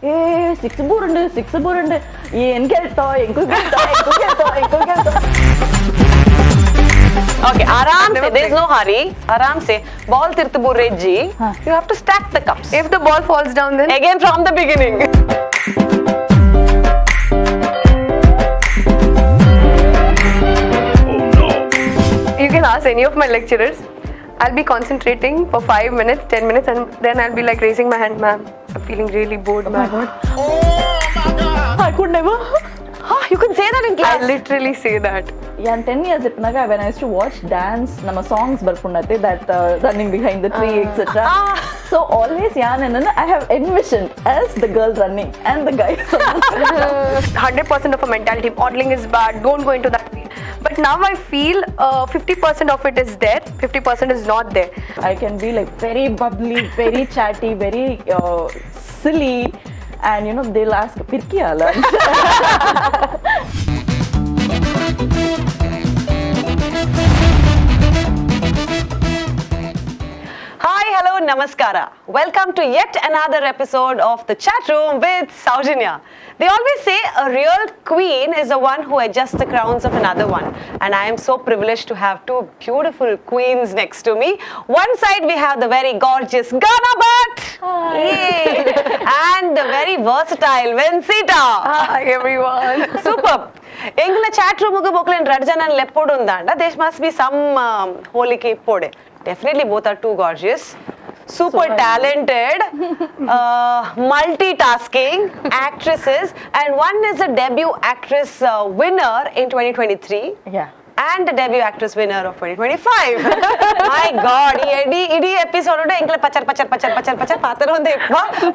Hey, six burund. Okay, aram se. There's no hurry. Aram se. Ball tirtbu reggi. You have to stack the cups. If the ball falls down, then Again from the beginning. you can ask any of my lecturers. I'll be concentrating for 5 minutes, 10 minutes, and then I'll be like raising my hand, ma'am. I'm feeling really bored, ma'am. I could never. You can say that in class. I literally say that. Yeah, 10 years ipnaga when I used to watch dance, nama songs barpunnate that running behind the tree, etc. So always I have envisioned as the girl running and the guy. 100% of a mentality. Modeling is bad. Don't go into that field. But now I feel 50% of it is there, 50% is not there. I can be like very bubbly, very chatty, very silly, and they'll ask Pirkiya lunch. Hi, hello, namaskara. Welcome to yet another episode of the Chatroom with Soujanya. They always say a real queen is the one who adjusts the crowns of another one. And I am so privileged to have two beautiful queens next to me. One side we have the very gorgeous Gaana Bhat. Yay. And the very versatile Wencita. Hi everyone. Superb. Engla chatroom gu boklen radjanan leppodu undanda. There must be some holy ki pode. Definitely both are too gorgeous. Super talented, multitasking actresses, and one is a debut actress winner in 2023. Yeah. And the debut actress winner of 2025. My God, this episode pachar pataronde.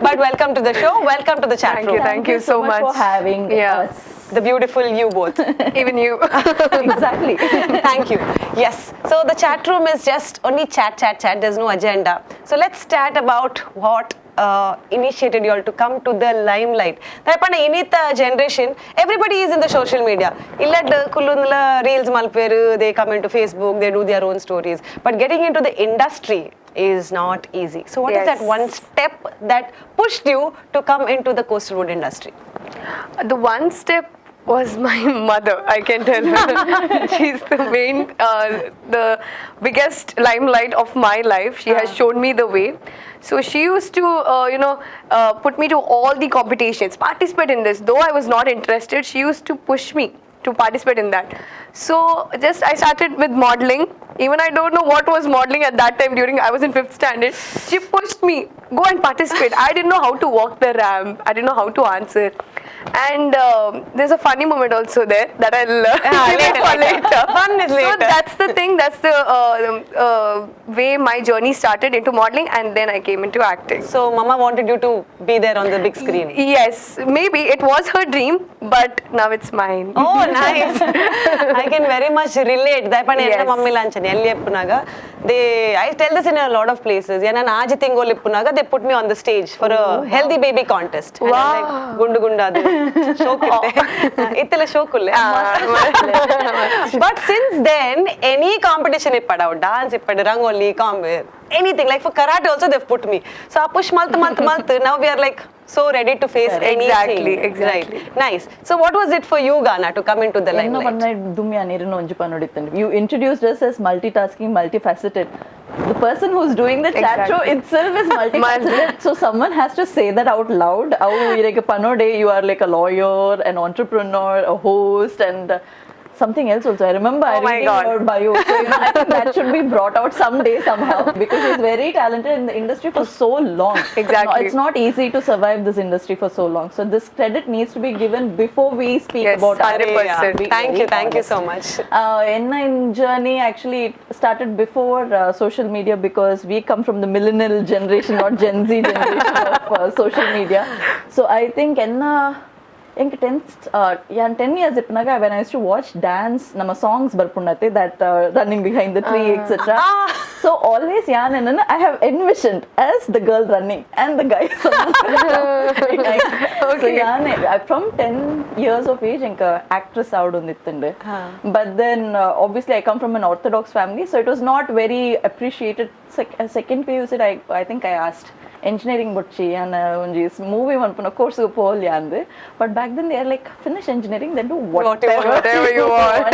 But welcome to the show. Welcome to the chat room. Thank you so much for having us. The beautiful you both. Even you. Exactly. Thank you. Yes. So the chat room is just only chat. There's no agenda. So let's chat about what initiated you all to come to the limelight. In this generation, everybody is in the social media. Reels malperu, they come into Facebook, they do their own stories. But getting into the industry is not easy. So what is that one step that pushed you to come into the coastal wood industry? The one step was my mother, I can tell her. She's the biggest limelight of my life. She has shown me the way. So she used to, put me to all the competitions, participate in this. Though I was not interested, she used to push me to participate in that. So I started with modeling. Even I don't know what was modeling at that time I was in 5th standard. She pushed me, go and participate. I didn't know how to walk the ramp. I didn't know how to answer. And there's a funny moment also there that I'll later. Fun is later. So that's the thing, that's the way my journey started into modeling, and then I came into acting. So mama wanted you to be there on the big screen. Yes, maybe it was her dream, but now it's mine. Oh, nice. I can very much relate. I tell this in a lot of places. They put me on the stage for a healthy baby contest. And I'm like, gundu gunda but since then, any competition dance, rangoli, anything, like for karate also they've put me. So I push month, now we are like so ready to face anything. Exactly. Right. Nice. So what was it for you, Gaana, to come into the limelight? You introduced us as multitasking, multifaceted. The person who's doing the chat show itself is multifaceted. So someone has to say that out loud. You are like a lawyer, an entrepreneur, a host, and something else also. I remember I reading your bio. So, I think that should be brought out someday somehow, because he's very talented in the industry for so long. Exactly. No, it's not easy to survive this industry for so long. So this credit needs to be given before we speak about 100%. Thank you so much. In journey actually started before social media, because we come from the millennial generation, not Gen Z generation of social media. So I think 10 years when I used to watch dance, nama songs barpunnate that running behind the tree, etc. So always I have envisioned as the girl running and the guy. So from 10 years of age, actress out on it. But then obviously I come from an orthodox family, so it was not very appreciated. Second PU said I think I asked, engineering butchi and onji movie manpuna course pol yande. But back then they are like, finish engineering, then do whatever you want.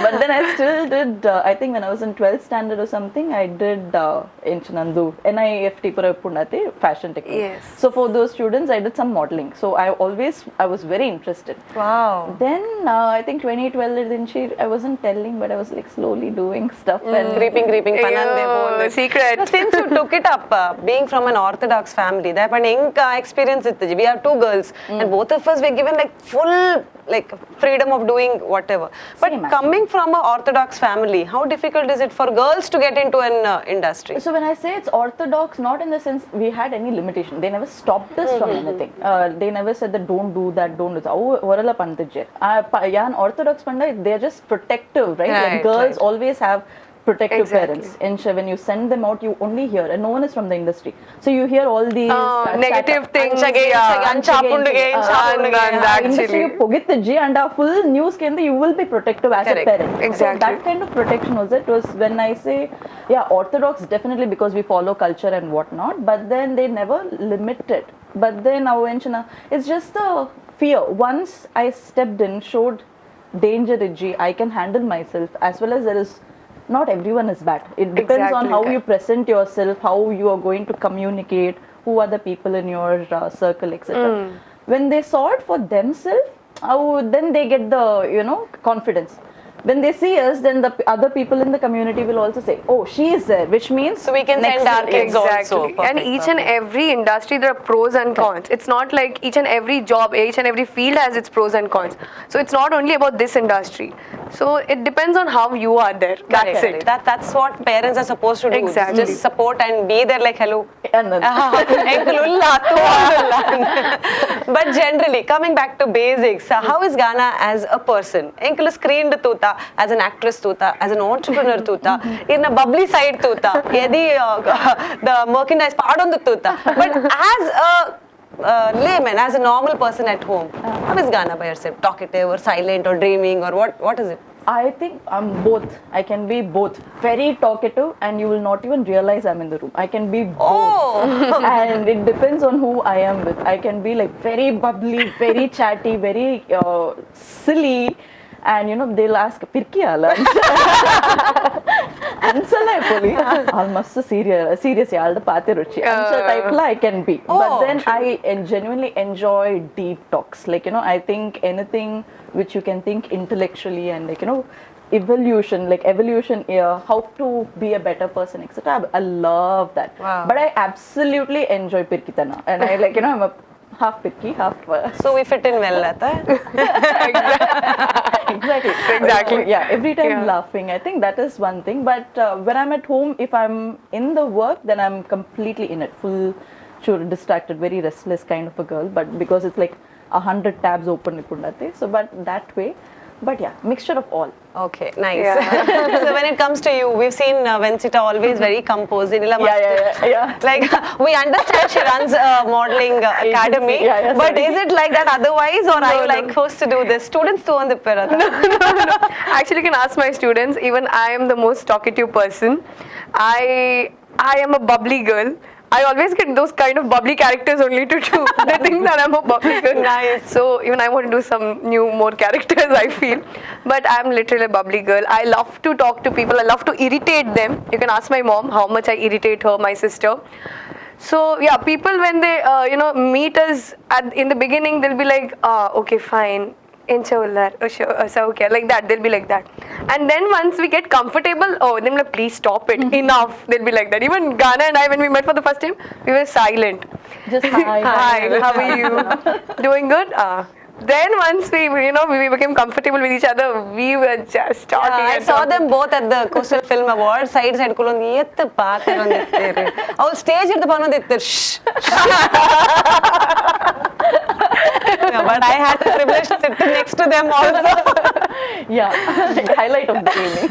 But then I still did, I think when I was in 12th standard or something, I did Enchinandu, NIFT pura eppunate fashion technique. Yes. So for those students, I did some modeling. So I was very interested. Wow. Then I think 2012 dinchi, I wasn't telling, but I was like slowly doing stuff and Creeping, panande Ew, secret. So since you took it up, being from an Orthodox family, that one experience it. We have two girls, and both of us were given like full like freedom of doing whatever. But Same, coming from an Orthodox family, how difficult is it for girls to get into an industry? So when I say it's orthodox, not in the sense we had any limitation. They never stopped us from anything. They never said that don't do that, don't do that. Oh, varala panditje. Yan orthodox panda, they're just protective, right? Like Right, girls right. always have protective Exactly. parents. And when you send them out, you only hear, and no one is from the industry. So you hear all these Negative things. Anchage, Yeah. anchapundige, anchapundige. and industry actually. pogitiji and a full news can you will be protective as Correct. a parent. Exactly. So that kind of protection was it. Was when I say, yeah, orthodox definitely because we follow culture and whatnot, but then they never limited. But then it's just the fear. Once I stepped in, showed danger, I can handle myself, as well as there is. Not everyone is bad. It depends on Exactly. how you present yourself, how you are going to communicate, who are the people in your circle, etc. When they saw it for themselves, then they get the confidence. When they see us, then the other people in the community will also say, "Oh, she is there," which means So we can send our kids also. Exactly. And Perfect, each and every industry, there are pros and cons. It's not like each and every job, each and every field has its pros and cons. So it's not only about this industry. So it depends on how you are there. That's Correct. it. That's what parents are supposed to do. Exactly. Just support and be there like, hello. And then, Enkalulla, but generally, coming back to basics, how is Gaana as a person? Enkulu screened tuta, as an actress tuta, as an entrepreneur tuta, in a bubbly side tuta, yadi the merchandise part on the tuta. But as a layman, as a normal person at home, how is Gaana by yourself? Talkative or silent or dreaming or what is it? I think I'm both. I can be both. Very talkative, and you will not even realize I'm in the room. I can be both. Oh. And it depends on who I am with. I can be like very bubbly, very chatty, very silly. And they'll ask, Pirkiyala? Ansala poli. Almost serious. All the pathi ruchi. Answer type la I can be. Oh, But then I genuinely enjoy deep talks. Like, I think anything which you can think intellectually and evolution, how to be a better person, etc. I love that. Wow. But I absolutely enjoy Pirkitana. And I I'm a half Pirki, half... So we fit in well, Lata. Exactly. Yeah, every time Yeah. laughing. I think that is one thing. But when I'm at home, if I'm in the work, then I'm completely in it. Full, distracted, very restless kind of a girl. But because it's like 100 tabs open, so but that way. But yeah, mixture of all. Okay, nice. Yeah. So when it comes to you, we've seen Wencita always very composed. Yeah. Like we understand she runs a modeling academy, Yeah, but sorry. is it like that otherwise, or are you like forced to do this? Students too on the pirata. No. Actually, you can ask my students. Even I am the most talkative person. I am a bubbly girl. I always get those kind of bubbly characters only to do. They think that I'm a bubbly girl. Nice. So even I want to do some more characters, I feel. But I'm literally a bubbly girl. I love to talk to people. I love to irritate them. You can ask my mom how much I irritate her, my sister. So yeah, people when they meet us in the beginning, they'll be like, okay, fine. Okay, like that, they'll be like that. And then once we get comfortable, they'll be like, please stop it, enough. They'll be like that. Even Gaana and I, when we met for the first time, we were silent. Just hi. Hi, how are you? Doing good? Then once we became comfortable with each other, we were just talking. I saw them both at the Coastal Film Awards. Side kulon yettu paathirondittire. Avul stage irdu banondittir. Shh. Yeah, but I had the privilege to sit next to them also. Yeah, highlight of the evening.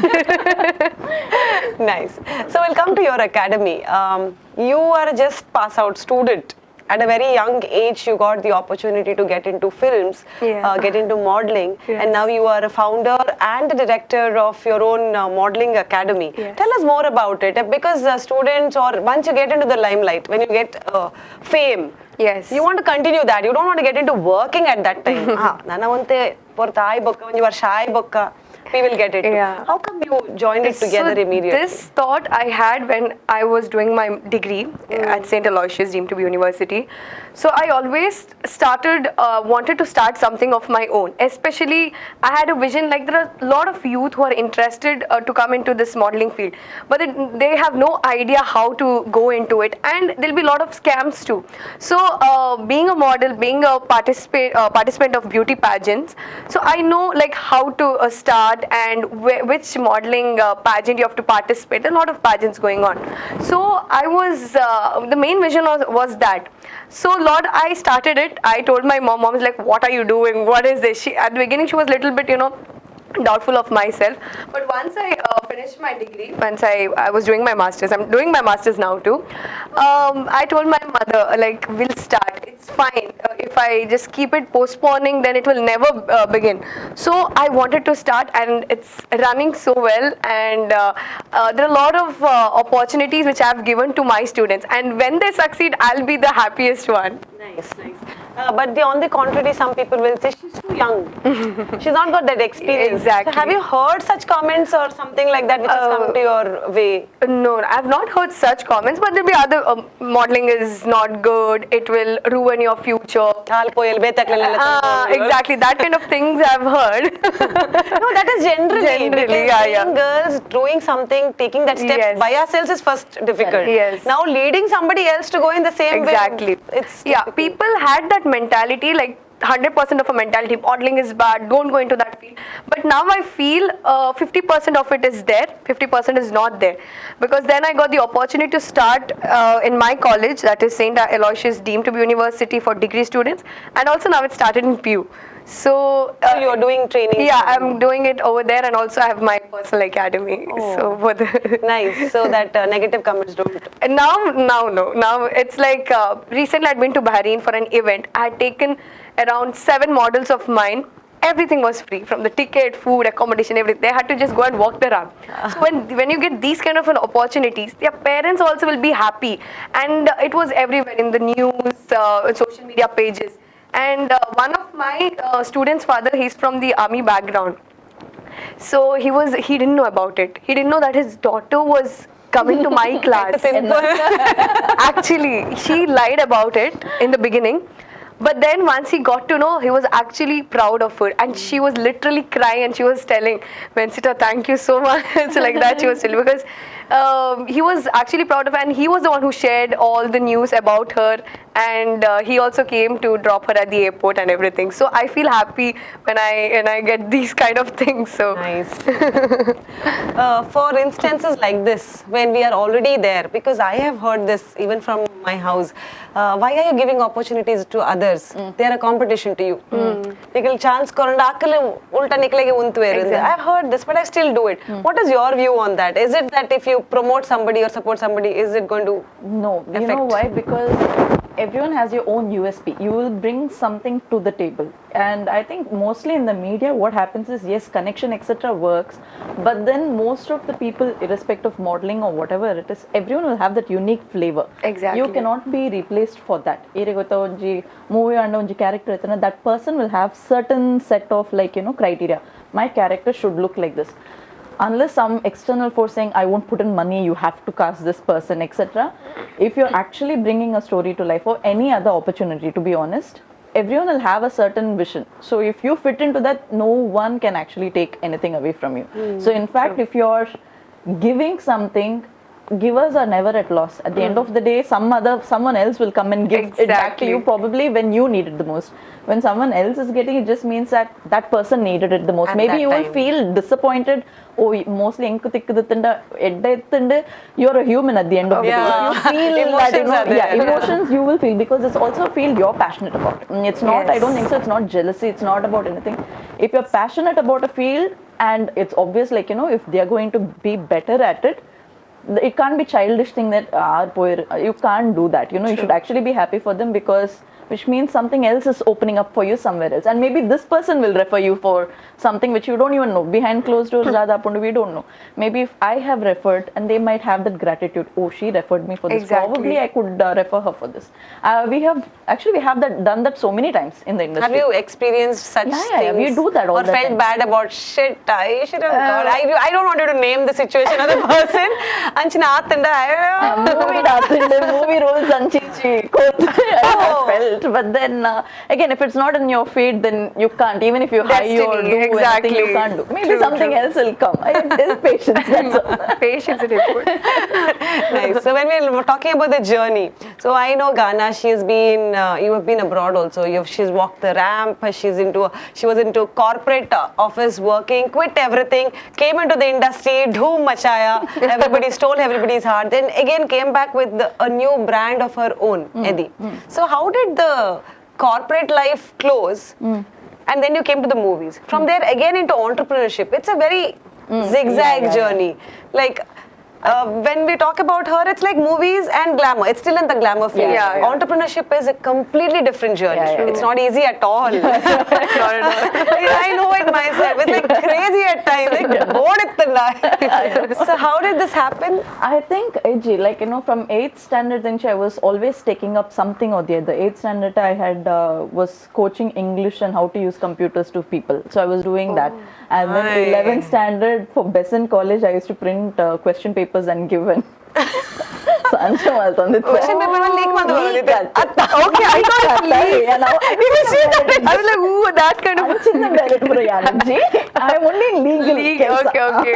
Nice. So we'll come to your academy. You are just pass out student. at a very young age you got the opportunity to get into films, get into modeling, and now you are a founder and a director of your own modeling academy. Tell us more about it, because students, or once you get into the limelight, when you get fame, you want to continue that. You don't want to get into working at that time. Nanavante portai bokka, when you are shy bokka, we will get it. How come you joined it together immediately? This thought I had when I was doing my degree at St. Aloysius deemed to be university. So I always wanted to start something of my own. Especially I had a vision, like there are a lot of youth who are interested to come into this modeling field, but they have no idea how to go into it, and there'll be a lot of scams too. So being a model, being a participant of beauty pageants, so I know like how to start and which modeling pageant you have to participate. There are a lot of pageants going on. So I was the main vision was that. So Lord, I started it. I told my mom was like, what are you doing? What is this? At the beginning she was a little bit, doubtful of myself, but once I finished my degree, once I was doing my masters, I'm doing my masters now too, I told my mother, like, we'll start, it's fine, if I just keep it postponing, then it will never begin. So I wanted to start, and it's running so well, and there are a lot of opportunities which I've given to my students, and when they succeed, I'll be the happiest one. Nice. But on the contrary, some people will say she's too young. She's not got that experience. Exactly. So have you heard such comments or something like that which has come to your way? No, I've not heard such comments, but there'll be other modeling is not good, it will ruin your future. Exactly, that kind of things I've heard. No, that is generally because girls doing something, taking that step by ourselves is first difficult. Now leading somebody else to go in the same way, it's difficult. People had that mentality, like 100% of a mentality, modeling is bad, don't go into that field. But now I feel 50% of it is there, 50% is not there. Because then I got the opportunity to start in my college, that is St. Aloysius deemed to be university for degree students, and also now it started in PU. So you are doing training? Yeah, I'm doing it over there, and also I have my personal academy. So nice. So that negative comments don't. Now no. Now it's like recently I'd been to Bahrain for an event. I had taken around 7 models of mine. Everything was free, from the ticket, food, accommodation, everything. They had to just go and walk the ramp. So when you get these kind of opportunities, their parents also will be happy. And it was everywhere in the news, social media pages. And one of my students' father, he's from the army background. So he didn't know about it. He didn't know that his daughter was coming to my class. Actually, she lied about it in the beginning. But then once he got to know, he was actually proud of her, and she was literally crying, and she was telling, Wencita, thank you so much. Like that she was telling, because he was actually proud of her, and he was the one who shared all the news about her, and he also came to drop her at the airport and everything. So I feel happy when I get these kind of things. So nice. For instances like this, when we are already there, because I have heard this even from my house, why are you giving opportunities to others? They are a competition to you. Chance I've heard this, but I still do it. What is your view on that? Is it that if you promote somebody or support somebody, is it going to No, you know why? Because everyone has your own USP. You will bring something to the table, and I think mostly in the media what happens is, yes, connection etc works, but then most of the people, irrespective of modeling or whatever it is, everyone will have that unique flavor. Exactly. You cannot be replaced for that. Movie and character, that person will have certain set of criteria. My character should look like this. Unless some external force saying, I won't put in money, you have to cast this person, etc. If you're actually bringing a story to life, or any other opportunity, to be honest, everyone will have a certain vision. So if you fit into that, no one can actually take anything away from you. So in fact, if you're giving something, givers are never at loss. At the end of the day, someone else will come and give it back to you, probably when you need it the most. When someone else is getting it, just means that that person needed it the most. At Maybe you will feel disappointed. Oh, mostly you're a human at the end of the day. You feel emotions that, emotions you will feel, because it's also a field you're passionate about. It's not, I don't think so, it's not jealousy, it's not about anything. If you're passionate about a field, and it's obvious, if they're going to be better at it, it can't be childish thing that you can't do that. You should actually be happy for them, because which means something else is opening up for you somewhere else, and maybe this person will refer you for something which you don't even know behind closed doors. We don't know. Maybe if I have referred, and they might have that gratitude. Oh, she referred me for this. Exactly. Probably I could refer her for this. We have done that so many times in the industry. Have you experienced such things? Yeah, we do that all or the felt time. bad about shit? I should have gone. I don't want you to name the situation of the person. Anchina movie roles Anchichi I felt, but then again, if it's not in your feed, then you can't. Even if you hire or do anything, you can't do. Maybe something else will come. There's patience. That's all. Patience is important. Nice. So when we're talking about the journey, so I know Gaana, you have been abroad also. She's walked the ramp. She was into corporate office working, quit everything, came into the industry, dhoom machaya. Everybody stole everybody's heart. Then again came back with a new brand of her own, Eddie. So how did the corporate life close? And then you came to the movies. From there again into entrepreneurship. It's a very zigzag journey. Like when we talk about her, it's like movies and glamour. It's still in the glamour phase. Entrepreneurship is a completely different journey. It's not easy at all. I know it myself. It's like crazy at times. Like, so how did this happen? I think, like, from 8th standard, then I was always taking up something or the other. 8th standard, I had was coaching English and how to use computers to people. So I was doing that. And then 11th standard, for Besant College, I used to print question papers and given. So Question paper leak Okay, I thought I was like, ooh, that kind of I'm only legal. Okay.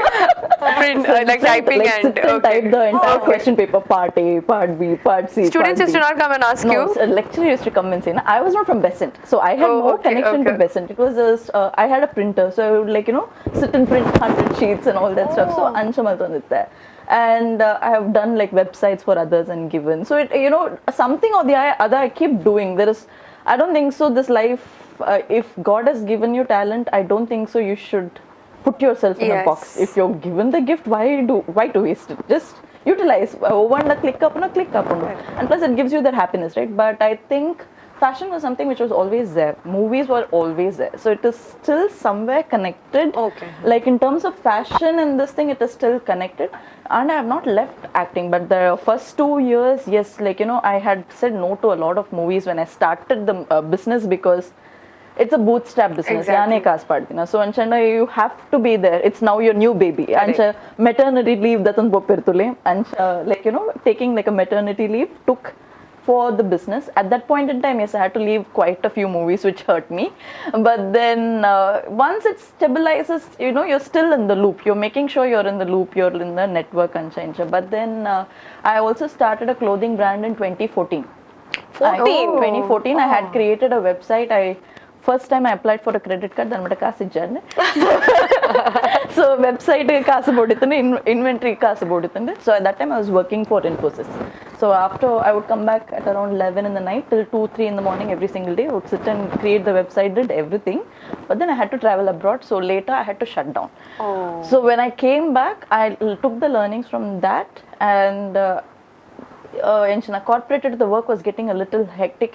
Print, like typing and type the entire question paper, part A, part B, part C. Students used to not come and ask you? No, a lecturer used to come and say, I was not from Besant, so I had no connection to Besant. It was just, I had a printer, so I would sit and print 100 sheets and all that stuff. So Anshamal on it there. And I have done like websites for others and given. So it, something or the other I keep doing. I don't think so. This life, if God has given you talent, I don't think so. You should put yourself in a box. If you're given the gift, why to waste it? Just utilize. Click up. And plus, it gives you that happiness, right? But I think fashion was something which was always there. Movies were always there. So it is still somewhere connected. Okay. Like in terms of fashion and this thing, it is still connected. And I have not left acting. But the first 2 years, yes, like, I had said no to a lot of movies when I started the business, because it's a bootstrap business. Exactly. So Anchanda, you have to be there. It's now your new baby. And maternity leave datan popirtule. And taking like a maternity leave took for the business. At that point in time, yes, I had to leave quite a few movies which hurt me. But then once it stabilizes, you're still in the loop. You're making sure you're in the loop, you're in the network and change. But then I also started a clothing brand in 2014. 2014, I had created a website. First time I applied for a credit card, then so website kaasu boditande, inventory kaasu boditande. So at that time I was working for Infosys. So after I would come back at around 11 in the night till 2-3 in the morning every single day. I would sit and create the website, did everything. But then I had to travel abroad, so later I had to shut down. So when I came back, I took the learnings from that, and corporate, the work was getting a little hectic.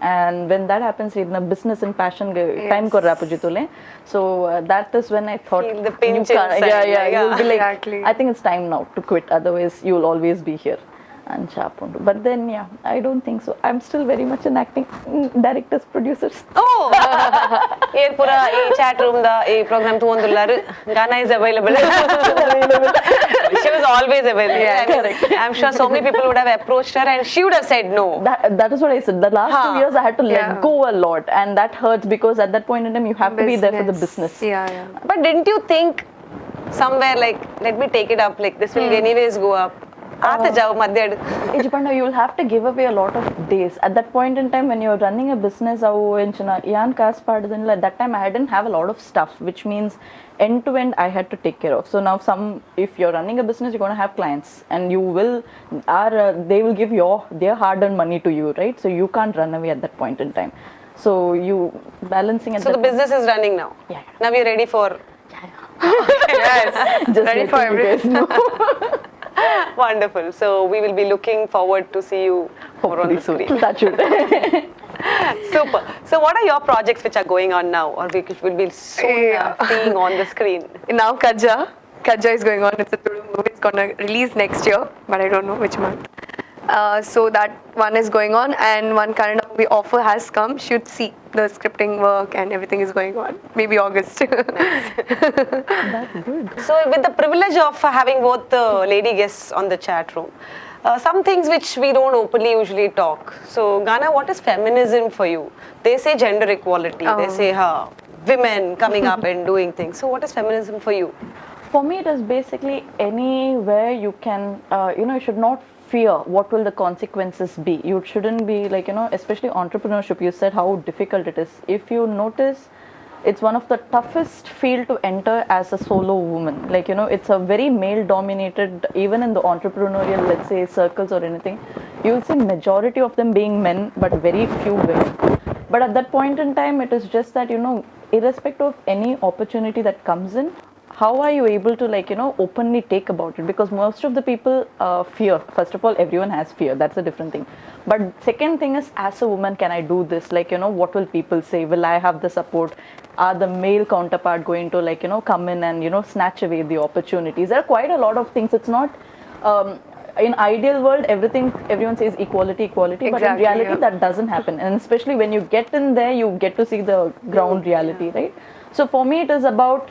And when that happens, in a business and passion, time korra pujitule. So that is when I thought, feel the pinch inside. You'll be like, Exactly. I think it's time now to quit. Otherwise, you'll always be here. And Chapundu. But then, I don't think so. I'm still very much in acting, directors, producers. Oh! Here pura chat room program tu ondullar. Gaana is available. She was always available. Yeah, correct. I'm sure so many people would have approached her and she would have said no. That is what I said. The last 2 years I had to let go a lot, and that hurts, because at that point in time you have to be there for the business. But didn't you think somewhere like, let me take it up, like this will anyways go up? You will have to give away a lot of days. At that point in time, when you're running a business, at that time I didn't have a lot of stuff, which means end to end I had to take care of. So now if you're running a business, you're going to have clients, and they will give their hard-earned money to you, right? So you can't run away at that point in time. So you balancing. So the business is running now. Yeah. Now you're ready for. Yes. Just ready for everything. Wonderful. So we will be looking forward to see you more on Hopefully the soon. screen. That should. Super. So what are your projects which are going on now, or which will be soon seeing on the screen? Now Kaja is going on. It's a Tulu movie. It's gonna release next year, but I don't know which month. So that one is going on, and one Kannada movie offer has come. Should see the scripting work and everything is going on. Maybe August. That's good. So with the privilege of having both the lady guests on the chat room, some things which we don't openly usually talk. So Gaana, what is feminism for you? They say gender equality. They say women coming up and doing things. So what is feminism for you? For me, it is basically anywhere you can, you should not fear what will the consequences be. You shouldn't be like, especially entrepreneurship, you said how difficult it is. If you notice, it's one of the toughest field to enter as a solo woman. Like, it's a very male dominated, even in the entrepreneurial, let's say, circles or anything, you'll see majority of them being men, but very few women. But at that point in time, it is just that, irrespective of any opportunity that comes in, how are you able to openly take about it? Because most of the people fear. First of all, everyone has fear. That's a different thing. But second thing is, as a woman, can I do this? What will people say? Will I have the support? Are the male counterpart going to come in and snatch away the opportunities? There are quite a lot of things. It's not in ideal world, everyone says equality, but in reality that doesn't happen. And especially when you get in there, you get to see the ground reality, right? So for me, it is about,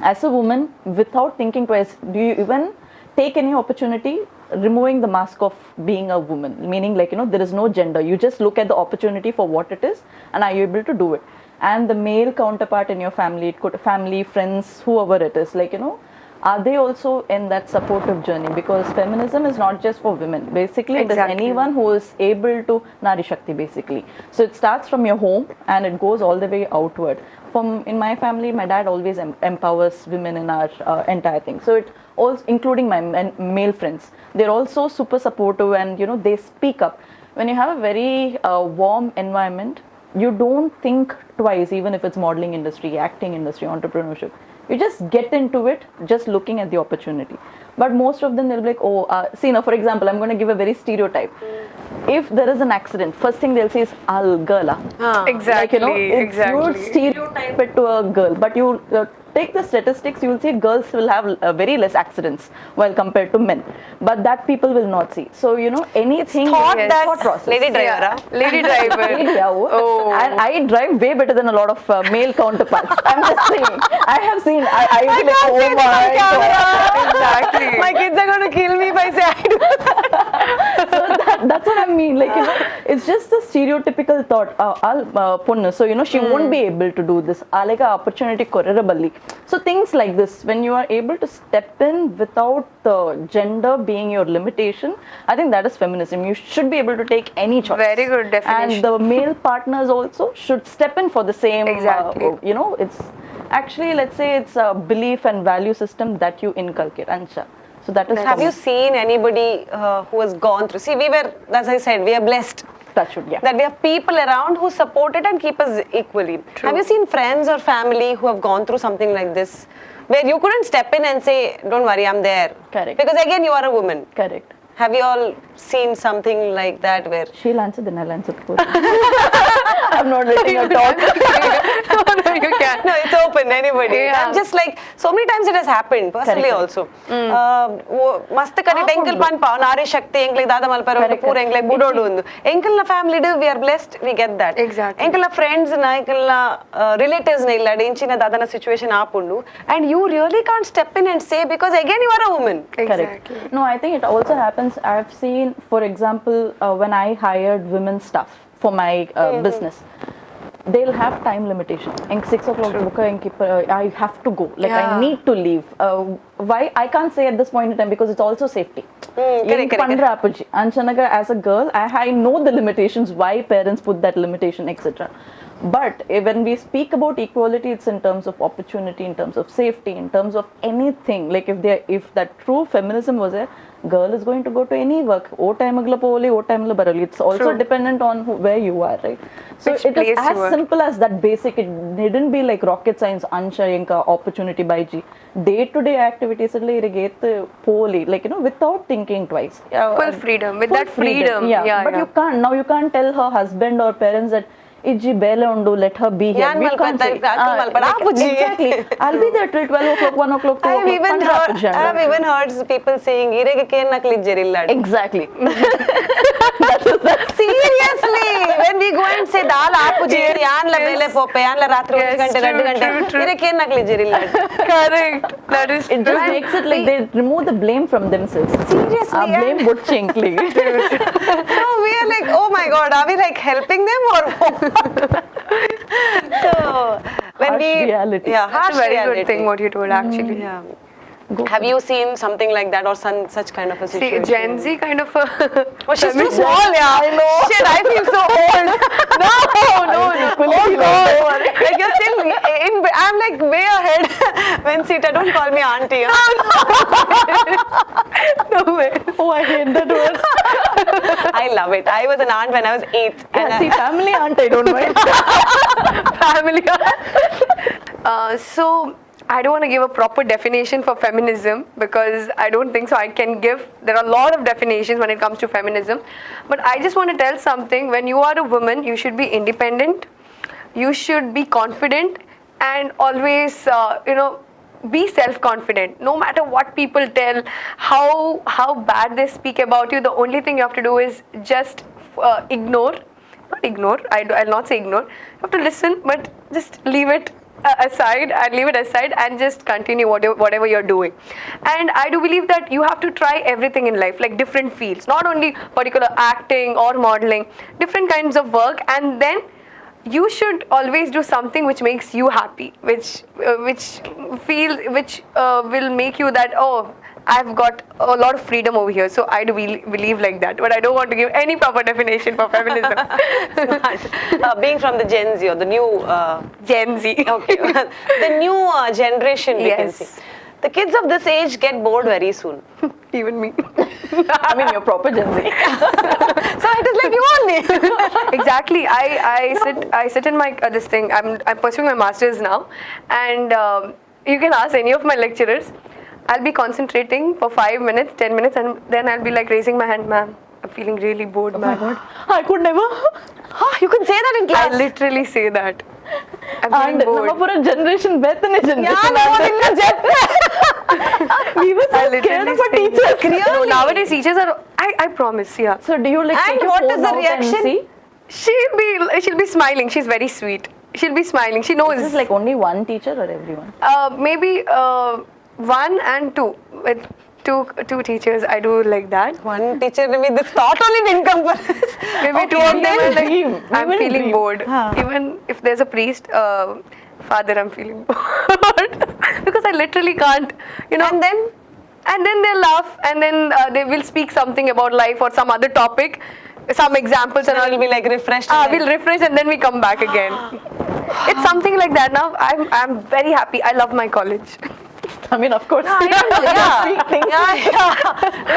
as a woman, without thinking twice, do you even take any opportunity, removing the mask of being a woman, meaning there is no gender. You just look at the opportunity for what it is, and are you able to do it? And the male counterpart in your family, it could family, friends, whoever it is, are they also in that supportive journey? Because feminism is not just for women. Basically, it is anyone who is able to Nari Shakti, basically. So it starts from your home and it goes all the way outward. In my family, my dad always empowers women in our entire thing. So it also, including my male friends, they're also super supportive and they speak up. When you have a very warm environment, you don't think twice, even if it's modeling industry, acting industry, entrepreneurship. You just get into it, just looking at the opportunity. But most of them, they'll be like, see now, for example, I'm going to give a very stereotype. If there is an accident, first thing they'll say is, Al girl. Exactly, You would stereotype it to a girl, but you take the statistics, you will see girls will have very less accidents while compared to men. But that people will not see. So, anything. Thought that thought process. lady driver. Lady driver. Oh. And I drive way better than a lot of male counterparts. I'm just saying. I have seen. I will be like, oh my God. Exactly. My kids are going to kill me if I say I do that. So that's what I mean. It's just a stereotypical thought. Punnu. So, she won't be able to do this. Like a opportunity koreraballi. So things like this, when you are able to step in without the gender being your limitation, I think that is feminism. You should be able to take any choice. Very good definition. And the male partners also should step in for the same. Exactly. It's actually, let's say, it's a belief and value system that you inculcate. Ansha. So that is. Have you seen anybody who has gone through? See, we were, as I said, we are blessed. That we have people around who support it and keep us equally. True. Have you seen friends or family who have gone through something like this, where you couldn't step in and say, don't worry, I'm there? Correct. Because again, you are a woman. Correct. Have you all seen something like that where... She'll answer, then I'll answer. I'm not letting her talk. No, you can. No, it's open, anybody. Yeah. I'm just like, so many times it has happened, personally also. Mast kari enkel pan pa, nari shakti, enkel dada malparu, poor enkel budodu undu. Enkel na family do, we are blessed, we get that. Exactly. Enkel na friends na, enkel na relatives na illa, inchina dada na situation aapundu. And you really can't step in and say, because again you are a woman. Exactly. Correct. No, I think it also happens. I've seen, for example, when I hired women staff for my business, they'll have time limitation. In 6 o'clock, I have to go. I need to leave. Why? I can't say at this point in time because it's also safety. Correct. Anshanaga, as a girl, I know the limitations, why parents put that limitation, etc. But when we speak about equality, it's in terms of opportunity, in terms of safety, in terms of anything. If that true feminism was there, girl is going to go to any work. O time agla povali, o time la barali. It's also True. dependent on where you are, right? So Which it is place as you are. simple as that basic. It needn't be like rocket science, ansha inka opportunity by G. Day-to-day activities poli, like without thinking twice. Full freedom. With Full that freedom. Yeah. But you can't now. You can't tell her husband or parents that Iji bele undu, let her be here. Yan We malpata, can't say. rakku malpada, aapuji. Exactly. I'll be there till 12 o'clock, 1 o'clock, 2 I have o'clock. I have even heard people saying, "Irege ken nakli jerillad." Exactly. Seriously, when we go and say dal aapuji, yan la bele poppe, yan la ratri 1 gante, 2 gante, irege ken nakli jerillad. Correct. That is It just makes it like they remove the blame from themselves. Seriously, Blame butchinkly. So we are like, oh my god, are we like helping them or what? So when Harsh we reality. yeah, That's harsh a very reality. good thing what you told actually. Yeah. Have you seen something like that or such kind of a See, situation? Gen Z kind of a. Oh, she's too small, yeah. I know. Shit, I feel so old. No. Oh God. Like you're still I'm like way ahead. Wencita, don't call me auntie. No way. Oh, I hate that word. I love it. I was an aunt when I was 8. Yeah, see, family aunt, I don't mind. Family. So I don't want to give a proper definition for feminism because I don't think so. I can give. There are a lot of definitions when it comes to feminism, but I just want to tell something. When you are a woman, you should be independent. You should be confident and always, be self-confident. No matter what people tell, how bad they speak about you, the only thing you have to do is just ignore. Not ignore. I'll not say ignore. You have to listen, but just leave it aside and just continue whatever you're doing. And I do believe that you have to try everything in life, like different fields, not only particular acting or modeling, different kinds of work, and then you should always do something which makes you happy, which will make you that, oh, I've got a lot of freedom over here. So I do believe like that, but I don't want to give any proper definition for feminism. Smart. Being from the Gen Z or the new Gen Z. okay, the new generation, we can Yes. say. The kids of this age get bored very soon. Even me. I mean, you're proper Gen Z. So it is like you only. Exactly. I sit in my this thing. I'm pursuing my masters now, and you can ask any of my lecturers. I'll be concentrating for 5 minutes, 10 minutes, and then I'll be like raising my hand, ma'am. I'm feeling really bored, Oh my ma'am. God. I could never. You can say that in class. I literally say that. I'm feeling And bored. ನಮ್ಮ ಪೂರ generation ಬೇತನೆ Yeah, generation. no, ಇಲ್ಲ ಜನ. We were so I scared literally of our say teachers. that. No, nowadays teachers are. I promise. Yeah. So do you like And take a what phone is the out and reaction? see? She'll be smiling. She's very sweet. She'll be smiling. She knows. Is this like only one teacher or everyone? Maybe 1 and 2 with two teachers. I do like that. One teacher, maybe this thought only didn't come for us. Maybe Okay, 2 of we them will are like, dream. We I'm will feeling dream. bored. Huh. Even if there's a priest, father, I'm feeling bored because I literally can't, And then they'll laugh, and then they will speak something about life or some other topic, some examples, and And I'll I'll be like refreshed. we'll refresh, and then we come back again. It's something like that. Now I'm very happy. I love my college. I mean, of course. I don't know, Speak things. yeah.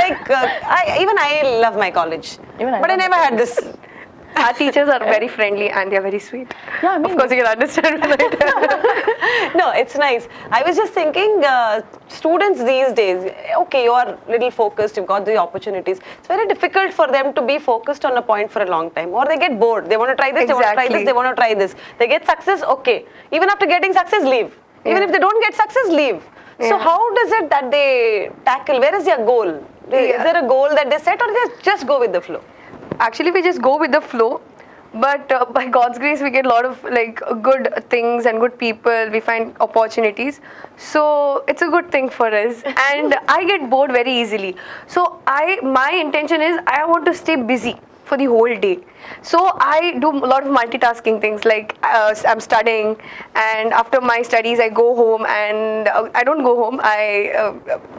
Like, I love my college. Even I but I love never my had this. Our teachers are very friendly and they're very sweet. Yeah, I mean, Of course, you can understand when I tell. No, it's nice. I was just thinking, students these days, okay, you are little focused, you've got the opportunities. It's very difficult for them to be focused on a point for a long time. Or they get bored. They want to try this, they want to try this, Exactly. they want to try this. They get success, okay. Even after getting success, leave. Even Yeah. if they don't get success, leave. So Yeah. how does it that they tackle? Where is their goal? Is Yeah. there a goal that they set or they just go with the flow? Actually, we just go with the flow. But by God's grace, we get a lot of like good things and good people. We find opportunities, so it's a good thing for us. And I get bored very easily. So my intention is I want to stay busy for the whole day. So I do a lot of multitasking things, like I'm studying, and after my studies I go home, and I don't go home, I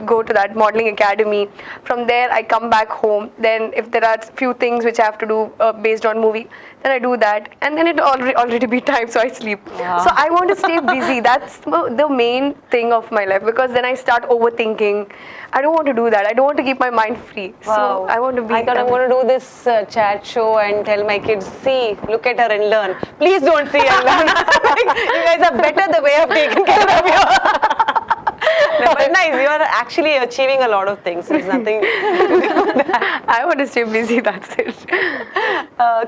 go to that modeling academy. From there I come back home, then if there are few things which I have to do based on movie, then I do that, and then it already be time, so I sleep. Wow. So I want to stay busy. That's the main thing of my life, because then I start overthinking. I don't want to do that. I don't want to keep my mind free. So I want to be. I thought I'm going to do this chat show and tell my kids, see, look at her and learn. Please don't see and learn. You guys are better the way I've taken care of you. No, but nice, you are actually achieving a lot of things. There's nothing. I want to stay busy. That's it.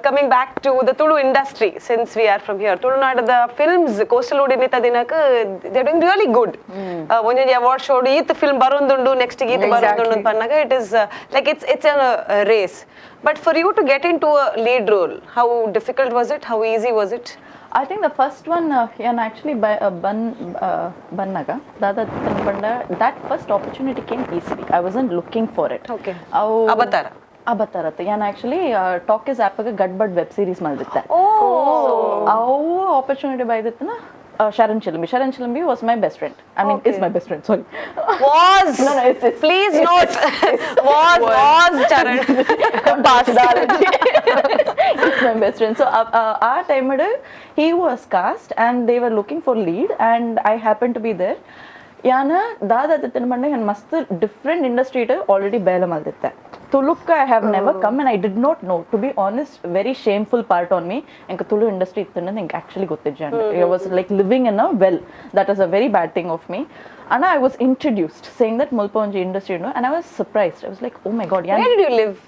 Coming back to the Tulu industry, since we are from here, Tulunadu, the films, Coastal Udinita Dinaka, they're doing really good. When you award show, the film Barundundu, next to Barundundu Pannaga, it is like it's a race. But for you to get into a lead role, how difficult was it? How easy was it? I think the first one, and actually by Bannaga, that first opportunity came easily. I wasn't looking for it. Okay. Avatara. And actually, Talk is app Gaana Bhat web series malditta. Oh. So, our opportunity by that na. Sharon Chilambi. Sharon Chilambi was my best friend. I mean, is my best friend. Sorry. Was. No, it's Please note. Was Sharon. It's my best friend. So our time he was cast and they were looking for lead and I happened to be there. Yana dada dittanmande and must different industry already bela malditta. Tulukka I have never come and I did not know. To be honest, very shameful part on me. Enka Tulu industry ittunna actually gottijjandi. I was like living in a well. That was a very bad thing of me. And I was introduced saying that Mulponji industry, and I was surprised. I was like, oh my god, Where did you live?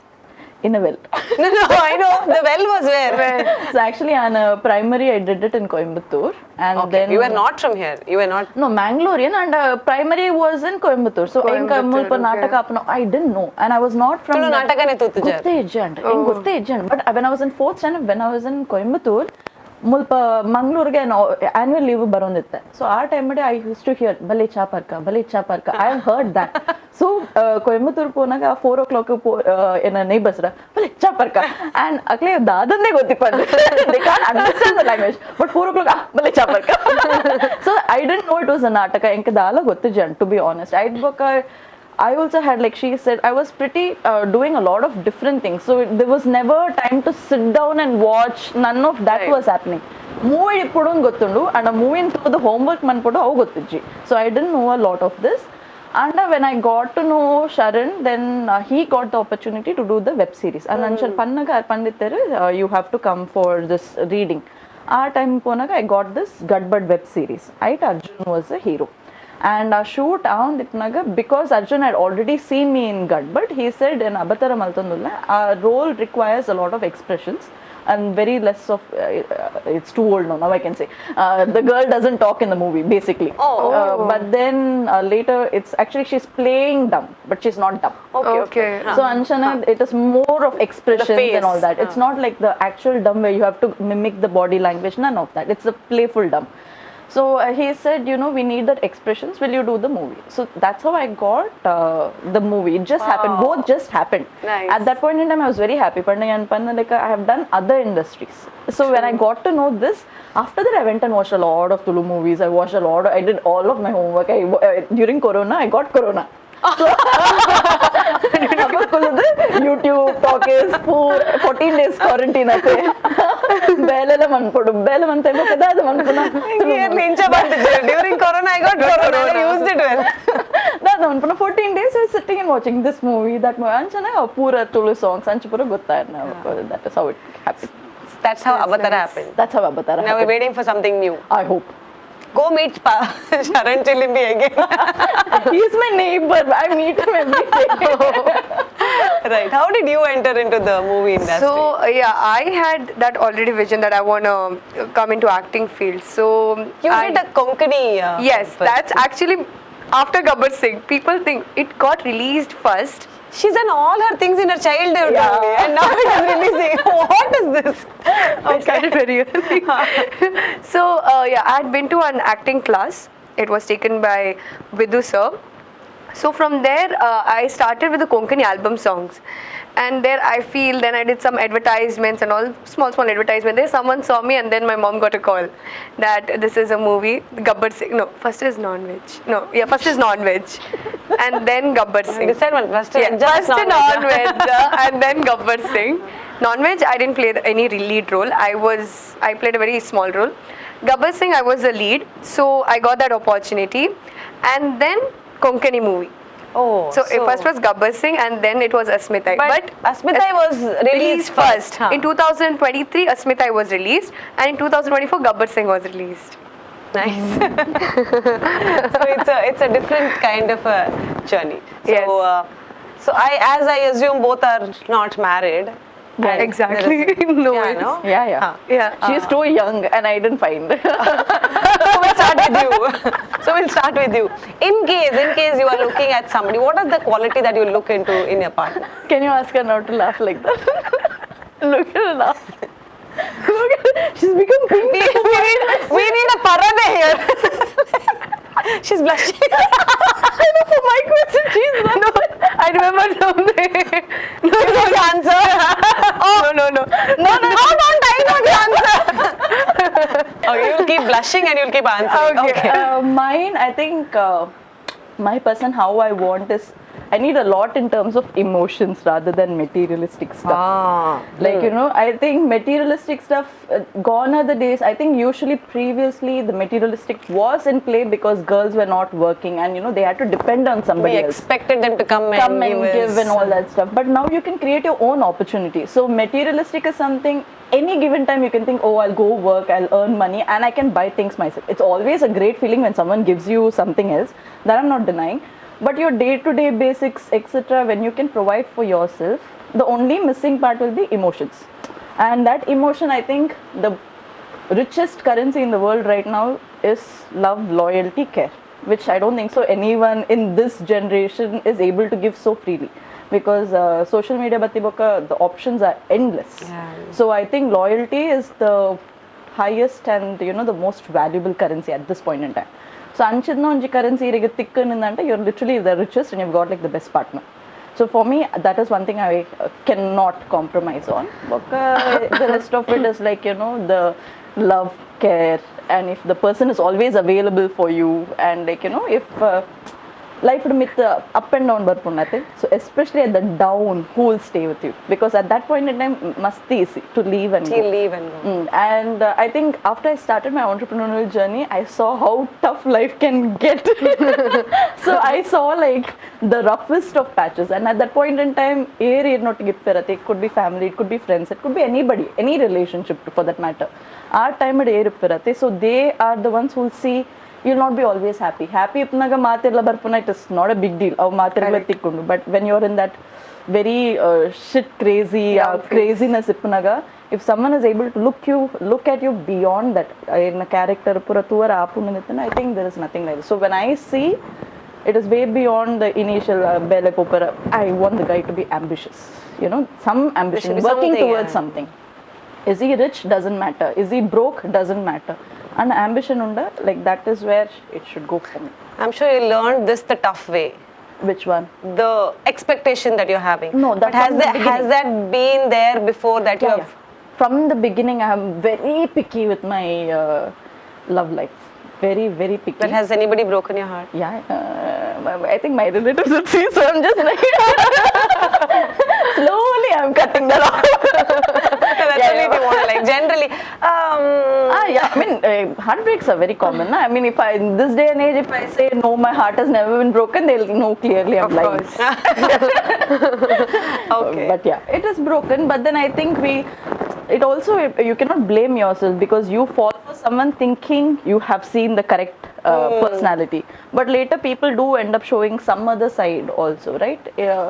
In a well. No, I know. The well was where? So actually, on primary, I did it in Coimbatore, and then you were not from here. You were not. No, Mangalorean, and primary was in Coimbatore. So I didn't know, and I was not from. But when I was in 4th standard, when I was in Coimbatore, Mangalore annual leave barondite. So our time I used to hear Bale Chaparka. I have heard that. So Coimbatore ponaga 4 o'clock in a neighbors Bale Chaparka. And they can't understand the language. But 4 o'clock Bale Chaparka. So I didn't know it was a nataka. To be honest, I also had, like she said, I was pretty doing a lot of different things. So there was never time to sit down and watch. None of that was happening. Movie and a movie through the homework so I didn't know a lot of this. And when I got to know Sharan, then he got the opportunity to do the web series. And you have to come for this reading. Our time I got this Gaana Bhat web series. Arjun was a hero. And shoot down because Arjun had already seen me in Gaana Bhat, he said in Abatara Maltandulla, our role requires a lot of expressions and very less of it's too old now I can say the girl doesn't talk in the movie basically. But then later it's actually she's playing dumb but she's not dumb. Okay. So Anshana, it is more of expressions and all that. It's not like the actual dumb where you have to mimic the body language, none of that. It's a playful dumb. So he said, we need that expressions. Will you do the movie? So that's how I got the movie. It just happened. Both just happened. Nice. At that point in time, I was very happy. Like I have done other industries. So when I got to know this, after that I went and watched a lot of Tulu movies. I did all of my homework. During Corona, I got Corona. YouTube talk is 14 days quarantine during Corona I got Corona. I used it well. 14 days I was sitting and watching this movie, that movie. Anchana pura Tulu songs. That is how it happened. That's how Avatara happened. That's how Avatara happened. Now we're waiting for something new. I hope. Go meet Sharan Chilambi again. He's my neighbor. I meet him every day. Right. How did you enter into the movie industry? So I had that already vision that I want to come into acting field. So you did a Konkani. Yes, that's actually after Gabbar Singh. People think it got released first. She's done all her things in her childhood only, and now it is releasing. What is this? I started very early. So I had been to an acting class. It was taken by Vidhu sir. So from there, I started with the Konkani album songs. And there I feel, then I did some advertisements and all, small advertisements. There someone saw me and then my mom got a call that this is a movie, Gabbar Singh. No, first is non-veg. No, yeah, first is non-veg. And then Gabbar Singh. Decide one. First, Yeah, just first non-veg. non-veg and then Gabbar Singh. Non-veg, I didn't play any lead role. I played a very small role. Gabbar Singh, I was the lead. So I got that opportunity. And then Konkani movie. Oh, So it first was Gabbar Singh and then it was Asmitai. But Asmitai was released first. Huh? In 2023, Asmitai was released, and in 2024, Gabbar Singh was released. Nice. So it's a different kind of a journey. So, Yes. so as I assume both are not married. Yeah, and exactly. there is- No, yeah, it's- no? Yeah. Huh. Yeah. She's too young and I didn't find. So we'll start with you. So we'll start with you. In case you are looking at somebody, what is the quality that you look into in a partner? Can you ask her not to laugh like that? Look at her laugh. Look at her. She's become pink. We need a parade here. She's blushing. I know for my question, she's No, I remember something. No, The answer. no. I know the answer. Okay, you'll keep blushing and you'll keep answering. Okay. Mine, I think my person, how I want is, I need a lot in terms of emotions rather than materialistic stuff. Like, you know, I think materialistic stuff, gone are the days. I think usually previously the materialistic was in play because girls were not working and, you know, they had to depend on somebody We else. expected them to come Come and and give us. and all that stuff. But now you can create your own opportunity. So materialistic is something, any given time you can think, oh, I'll go work, I'll earn money and I can buy things myself. It's always a great feeling when someone gives you something else. That I'm not denying. But your day-to-day basics, etc., when you can provide for yourself, the only missing part will be emotions. And that emotion, I think, the richest currency in the world right now is love, loyalty, care, which I don't think so anyone in this generation is able to give so freely. Because social media, the options are endless. Yeah. So I think loyalty is the highest and, you know, the most valuable currency at this point in time. So anchidno onji currency irige tikkanindante, you're literally the richest and you've got like the best partner. So for me, that is one thing I cannot compromise on. But the rest of it is like, you know, the love, care, and if the person is always available for you, and like, you know, if life with up and down barpunate. So especially at the down, who will stay with you? Because at that point in time, must easy to leave and go. Leave and go. And I think after I started my entrepreneurial journey, I saw how tough life can get. So I saw like the roughest of patches. And at that point in time, it could be family, it could be friends, it could be anybody, any relationship for that matter. Our time at so they are the ones who will see. You'll not be always happy. Happy ipnaga maatirla barpuna, it is not a big deal. But when you're in that very shit crazy craziness ipnaga, if someone is able to look at you beyond that in a character, I think there is nothing like this. So when I see, it is way beyond the initial I want the guy to be ambitious. You know, some ambition, working towards something. Is he rich? Doesn't matter. Is he broke? Doesn't matter. And ambition unda, like that is where it should go for me. I'm sure you learned this the tough way. Which one? The expectation that you're having. No, that but has from the has that been there before that you have? From the beginning, I am very picky with my love life. Very, very picky. But has anybody broken your heart? Yeah, I think my relatives would see, so I'm just like slowly I'm cutting that off. That's only if you want to like generally. Yeah, I mean, heartbreaks are very common. Na? I mean, if I in this day and age, if I say no, my heart has never been broken, they'll know clearly I'm lying. Okay. But yeah, it is broken. But then I think it also, you cannot blame yourself because you fall for someone thinking you have seen the correct personality. But later people do end up showing some other side also, right?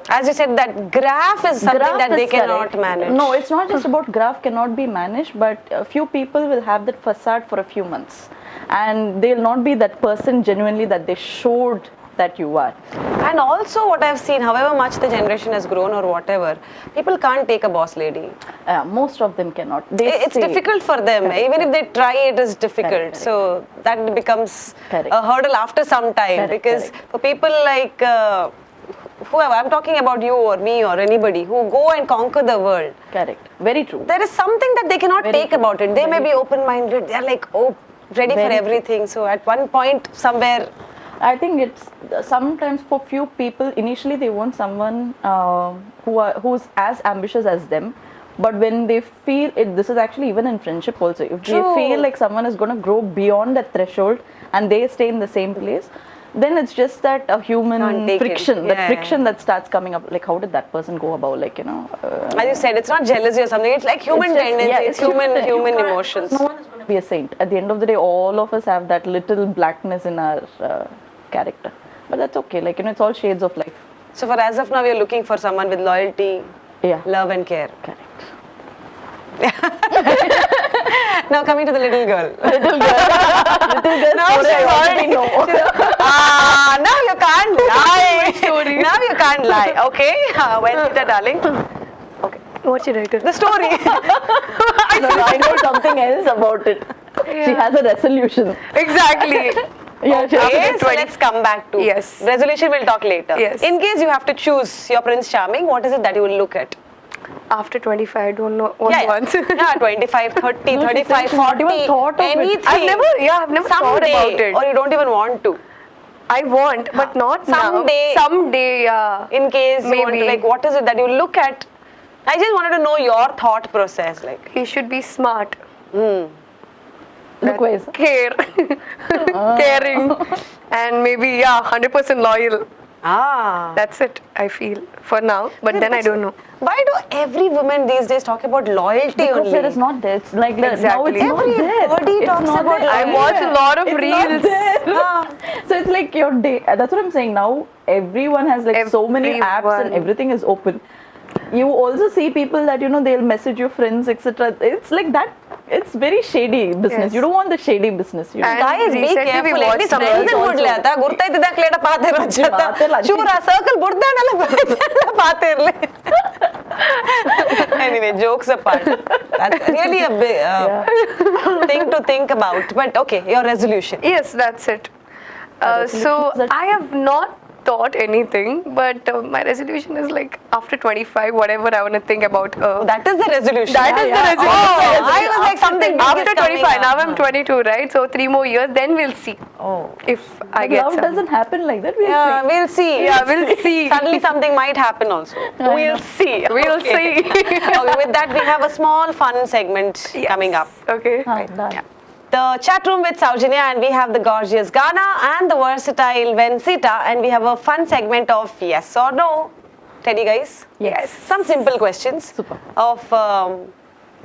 As you said, that graph is something that they cannot manage. No, it's not just about graph cannot be managed, but a few people will have that facade for a few months. And they'll not be that person genuinely that they showed that you are. And also what I've seen, however much the generation has grown or whatever, people can't take a boss lady. Most of them cannot. It's difficult for them. Correct, Even if they try, it is difficult. Correct. So that becomes Correct. a hurdle after some time. Correct, Because correct. for people like whoever, I'm talking about you or me or anybody who go and conquer the world, Correct. Very true. there is something that they cannot Very take true. about it. They may Very be open-minded. They're like, oh, ready Very for true. everything. So at one point, somewhere, I think it's sometimes for few people initially they want someone who's as ambitious as them, but when they feel it, this is actually even in friendship also. If True. they feel like someone is going to grow beyond that threshold and they stay in the same place, then it's just that a human Can't take it. friction, Yeah. that friction that starts coming up. Like how did that person go about? Like as you said, it's not jealousy or something. It's like human it's just- tendency. yeah, it's human you can't- emotions. No one is going to be a saint. At the end of the day, all of us have that little blackness in our character. But that's okay. Like, it's all shades of life. So for as of now, we're looking for someone with loyalty, Yeah. love and care. Correct. Now coming to the little girl. Little girl Now story I she's already know. Now you can't lie. Now you can't lie. Okay, Wencita, darling. Okay. What should I do? The story. No, I know something else about it. She has a resolution. Exactly. Yeah, she has Okay, a so let's come back to Yes. resolution. We'll talk later. Yes. In case you have to choose your Prince Charming, what is it that you will look at? After 25, I don't know what once. yeah, 25, 30, No, she 35, said she's not 40, even thought of it. anything. I've never thought Someday, about it. or you don't even want to. I want, but not Someday. now. Someday, yeah. In case you want to, Maybe. like, what is it that you look at? I just wanted to know your thought process. Like, He should be smart. Look wise. Care. Caring. And maybe, 100% loyal. That's it, I feel, for now. But then I don't know. Why do every woman these days talk about loyalty Because only? there is not there. It's like that. Now it's Exactly. not there. Everybody It's talks not about there. I watch a lot of It's reels. not there. So it's like your day. That's what I'm saying. Now everyone has like so many apps and Everyone. everything is open. You also see people that they'll message your friends, etc. It's like that. It's very shady business. Yes. You don't want the shady business. And Guys, be recently we careful. At watched least some friends girls ಬಿಡ್ಲಿ ಆತ ಗುರ್ತಾಯ್ತಿದ್ದ ಕ್ಲೇಡ ಪಾತೇರ್ ಮಾತೆಲ್ಲ ಅಂತೀನಿ. ಶೂರ circle ಬುಡ್ದಾನಲ್ಲ ಪಾತೇರ್ಲೆ Anyway, jokes apart. That's really a big thing to think about. But okay, your resolution. Yes, that's it. So I have not thought anything, but my resolution is like after 25, whatever I want to think about. That is the resolution. That is the yeah. resolution. I was like something big After is coming 25, now up. I'm 22, right? So 3 more years, then we'll see if I But get love some. doesn't happen like that. We'll Yeah, see. we'll see. Yeah, we'll see. Suddenly something might happen also. We'll see. We'll see. Okay, with that we have a small fun segment Yes. coming up. Okay. Done. The chat room with Soujanya, and we have the gorgeous Gaana and the versatile Wencita, and we have a fun segment of yes or no. Ready, guys? Yes. Some simple questions Super. of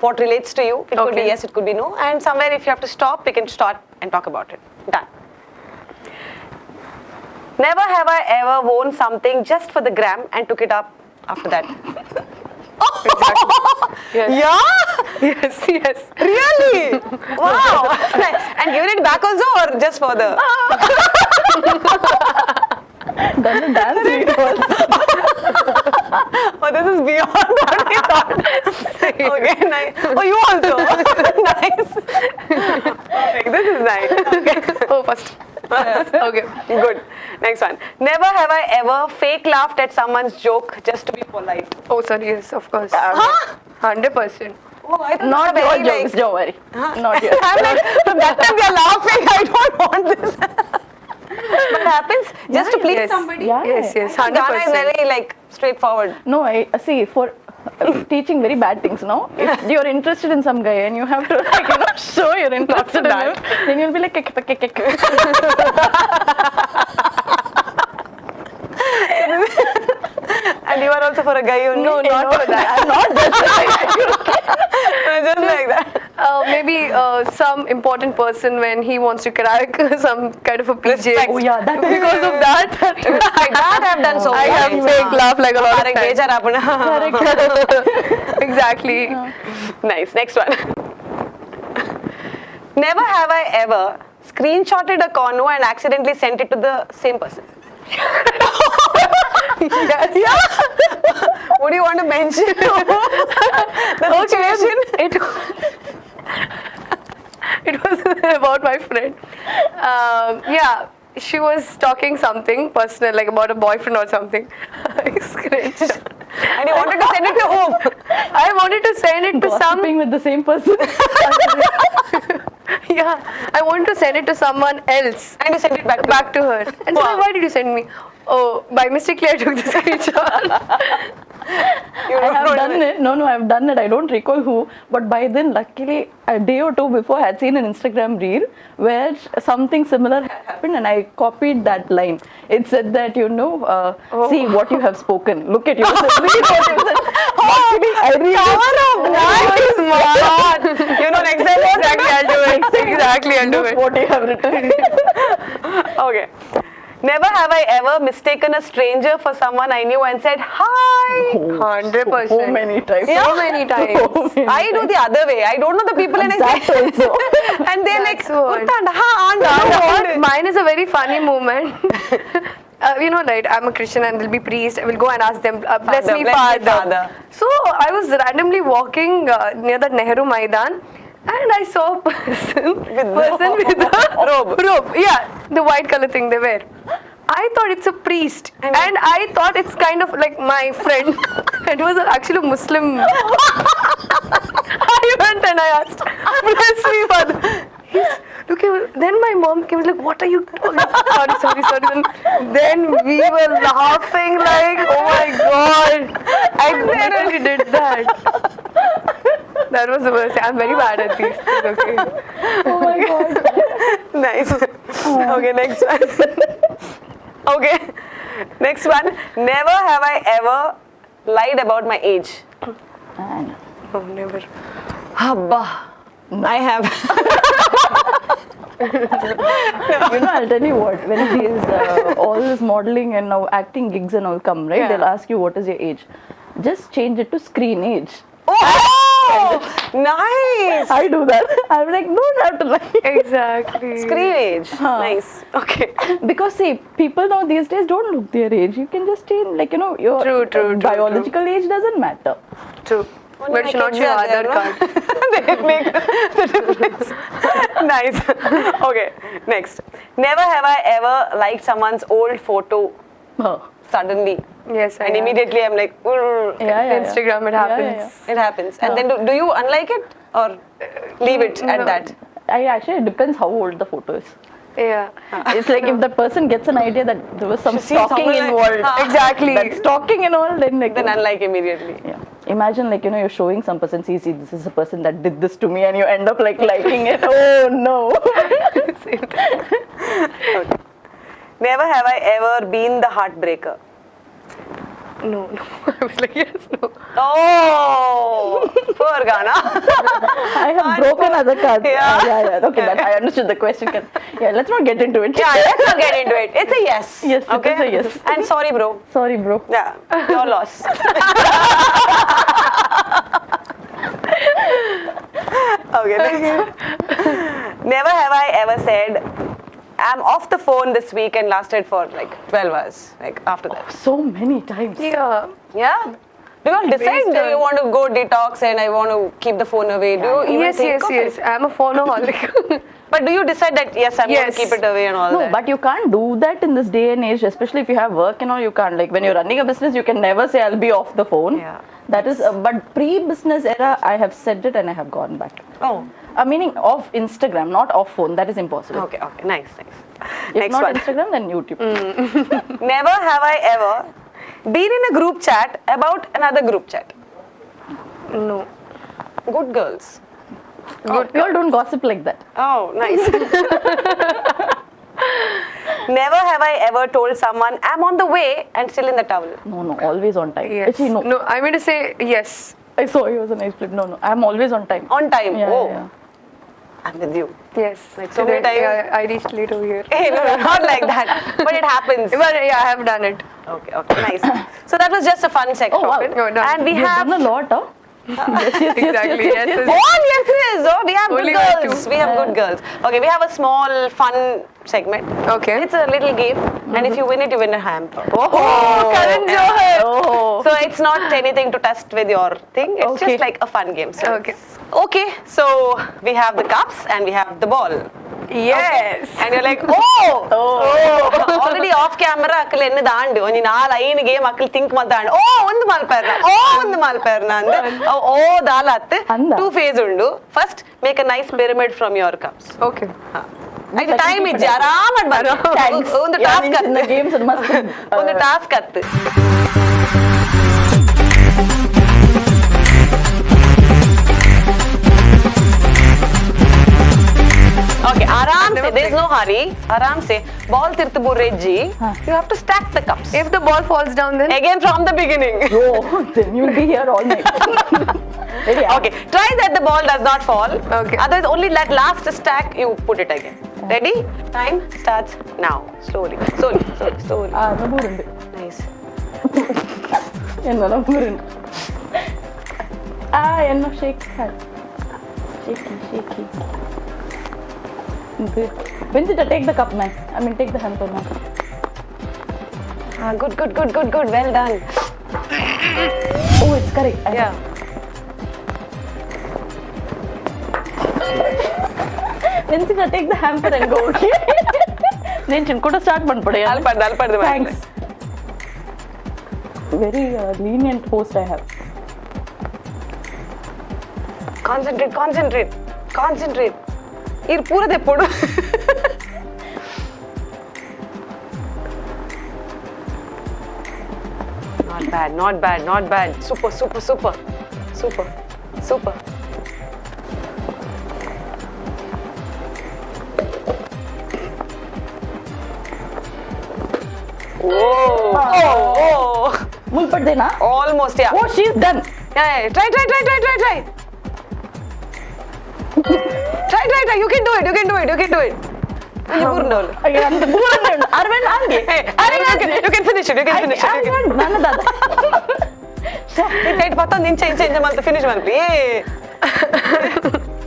what relates to you. It could be Okay. yes, it could be no, and somewhere if you have to stop, we can start and talk about it. Done. Never have I ever worn something just for the gram and took it up after that. Yes. Yeah? Yes, yes. Really? Wow. Nice. And given it back also, or just for the... Done the dance videos. Oh, this is beyond what we thought. Okay, nice. Oh, you also. Nice. Okay, this is nice. Okay. Oh, first. Okay. Good. Next one. Never have I ever fake laughed at someone's joke just to be polite. Oh, sorry, yes, of course. 100%. Oh, I thought Not you your were very, jokes, don't worry. Not yours. I'm like, from that time we are laughing. I don't want this. But it happens just to please Yes. somebody. Yeah. Yes, yes, Gaana is 100%. very like straightforward. No, I see for teaching very bad things. No, if you're interested in some guy and you have to show you're interested in him, then you'll be like, And you are also for a guy only? No, not for that. I'm not just Just like that. Maybe some important person when he wants to crack some kind of a PJ. Respect. Oh yeah, that Because of that, That I've done so I many have times. fake laugh like a lot of Correct, times. बेजार अपना. Exactly. Nice. Next one. Never have I ever screenshotted a convo and accidentally sent it to the same person. Yes. Yeah. Would you want to mention the situation? It was about my friend. Yeah, she was talking something personal, like about a boyfriend or something. I screenshot. And you wanted to send it to whom? I wanted to send it to some. Gossiping with the same person. Yeah, I wanted to send it to someone else. And you sent it back Back to her. And so, Wow. why did you send me? Oh, by mistake, I took the screenshot. I have done it. No, I've done it. I don't recall who. But by then, luckily, a day or two before, I had seen an Instagram reel where something similar had happened and I copied that line. It said that, see what you have spoken. Look at you. Read what you said. Luckily, I read it. Nice, man. You know, next time what? Exactly, I'll do it. Exactly, I'll do Look it. what you have written. Okay. Never have I ever mistaken a stranger for someone I knew and said hi. 100%. So many times. So many times. So many I do the other way. I don't know the people and I That say, also. and they're like, That's what. "Uttanda, ha, You know anda." what? Mine is a very funny moment. Right, I'm a Christian and there'll be priest. I will go and ask them, bless Father, me, bless me, Father. Father. So I was randomly walking near the Nehru Maidan and I saw a person with a robe. Yeah, the white color thing they wear. I thought it's a priest and I thought it's kind of like my friend. It was actually a Muslim. I went and I asked, bless me, Father. Then my mom came like, what are you talking? Sorry. Then we were laughing like, oh my god, I literally did that. That was the worst. I'm very bad at these things, okay? Oh my god. Nice. Okay, next one. Okay, next one. Never have I ever lied about my age. Man. Oh, never. Habba. I have. I'll tell you what, when these all this modeling and now acting gigs and all come, right? Yeah. They'll ask you what is your age. Just change it to screen age. Oh, nice. I do that. I'm like, don't have to lie. Exactly. Screen age. Nice. Okay. Because see, people now these days don't look their age. You can just change, your True, biological age doesn't matter. True. Only But my it's not kids your are there, Aadhaar no? card. They make the difference. Nice. Okay, next. Never have I ever liked someone's old photo Oh. suddenly. Yes, I And have. immediately I'm like, "Urgh." Yeah. Instagram, it happens. It happens. And then do you unlike it or leave it at No. that? It depends how old the photo is. Yeah. It's like if the person gets an idea that there was some She sees stalking someone like- involved. Exactly. That stalking and all, then Then unlike immediately. yeah. Imagine you're showing some person, see, this is a person that did this to me, and you end up liking it. Oh no. Never have I ever been the heartbreaker. No. I was like, yes, no. Oh, poor Gaana. I have broken other cards. Yeah. Yeah. Okay, that I understood the question. Yeah, let's not get into it. Yeah, let's not get into it. It's a yes. Yes, it okay? is a yes. And sorry, bro. Sorry, bro. Yeah, your loss. Okay, next. Never have I ever said, I'm off the phone this week and lasted for 12 hours. After that. So many times. Yeah. Yeah? Do you all decide? Do you want to go detox and I want to keep the phone away? Do you even think of it? Yes. I'm a phoneaholic. But do you decide that, yes, I'm going to keep it away and all No, that? but you can't do that in this day and age, especially if you have work and all. You can't. When you're running a business, you can never say, I'll be off the phone. Yeah. That is, but pre-business era, I have said it and I have gone back. Oh, Meaning off Instagram, not off phone. That is impossible. okay, nice. If Next not one. Instagram, then YouTube. Never have I ever been in a group chat about another group chat. No. Good girls. Good. You all don't gossip like that. Oh, nice. Never have I ever told someone I'm on the way and still in the towel. No, always on time. Yes. Actually, no. No, I mean to say yes. I saw you was a nice flip. No, I'm always on time. On time. Yeah, oh, yeah. I'm with you. Yes. so many times. Yeah, I reached late over here. Hey, no, not like that. But it happens. But yeah, I have done it. Okay, nice. So that was just a fun section. Oh, wow. No, done. And we You've have done a lot, huh? Exactly, yes. all yeses. Oh, we have Only good one, girls. two. We have good girls. Okay, we have a small fun segment. Okay. It's a little game, and if you win it, you win a hamper. Oh, Karan Johar. Oh. So it's not anything to test with your thing. It's just like a fun game. So Okay. Okay, so we have the cups and we have the ball. Yes. And you're like, oh. Already off camera, akil ennu daandu. Oni na line game akil think maddaandu. Oh, ondu malperna. Oh, dalat. Anda. 2 phase undu. First, make a nice pyramid from your cups. Okay. Like time is ಆರಾಮಾಗಿ ಬರೋ. ಒಂದು task in the games it must be, ಒಂದು task ಅತ್ತು. Okay, आराम से, there is no hurry. आराम से, ball tirtu burreji. You have to stack the cups. If the ball falls down, then Again from the beginning. oh, then you'll be here all night. Ready? Okay, try that the ball does not fall. Okay. Otherwise, only that last stack you put it again. Ready? Time starts now. Slowly. நம்புறேன். Nice. என்ன நம்புறேன். என்ன shake. Shaky. Good. Wencita, take the cup, man. I mean, take the hamper, man. Good. Well done. Oh, it's correct. Yeah. Wencita, take the hamper and go, okay? నేను చిన్నకూడా start పడిపోయా. అల్పడదు. Thanks. Very lenient host I have. Concentrate. ಇದು ಪೂರದೆ ಪೊಡು. Not bad. Super. Oh. ಮುಲ್ಪಡ್ದೇನಾ? Almost, yeah. Oh, she's done. Yeah. Try. Try. You can do it. ಅಯ್ಯೋ, ಅಂತ ಬೂರನ್ನ ಅರವಿಂದ್ ಹಂಗೆ. You can finish it. Arvind ನನ್ನದಾದ. Wait, ಮತ್ತೊಂದು ಇಂಚೆ ಮತ್ತೆ finish ಮಾಡ್ಲಿ.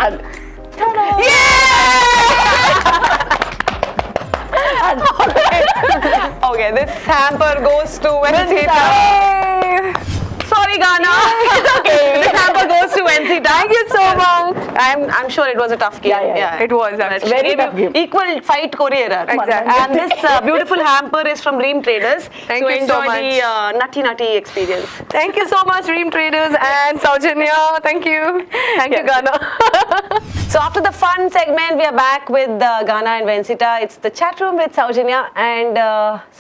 ಅದು. Okay, this hamper goes to Wencita. Sorry, Gaana. It's okay. This hamper goes to Wencita. Thank you so much. I'm sure it was a tough game. Yeah. It was actually. Very tough game. Equal fight courier. Exactly. And this beautiful hamper is from Dream Traders. Thank you so enjoy much. the nutty experience. Thank you so much, Dream Traders and Soujanya. Thank you, Gaana. So after the fun segment, we are back with Gaana and Wencita. It's the chat room with Soujanya and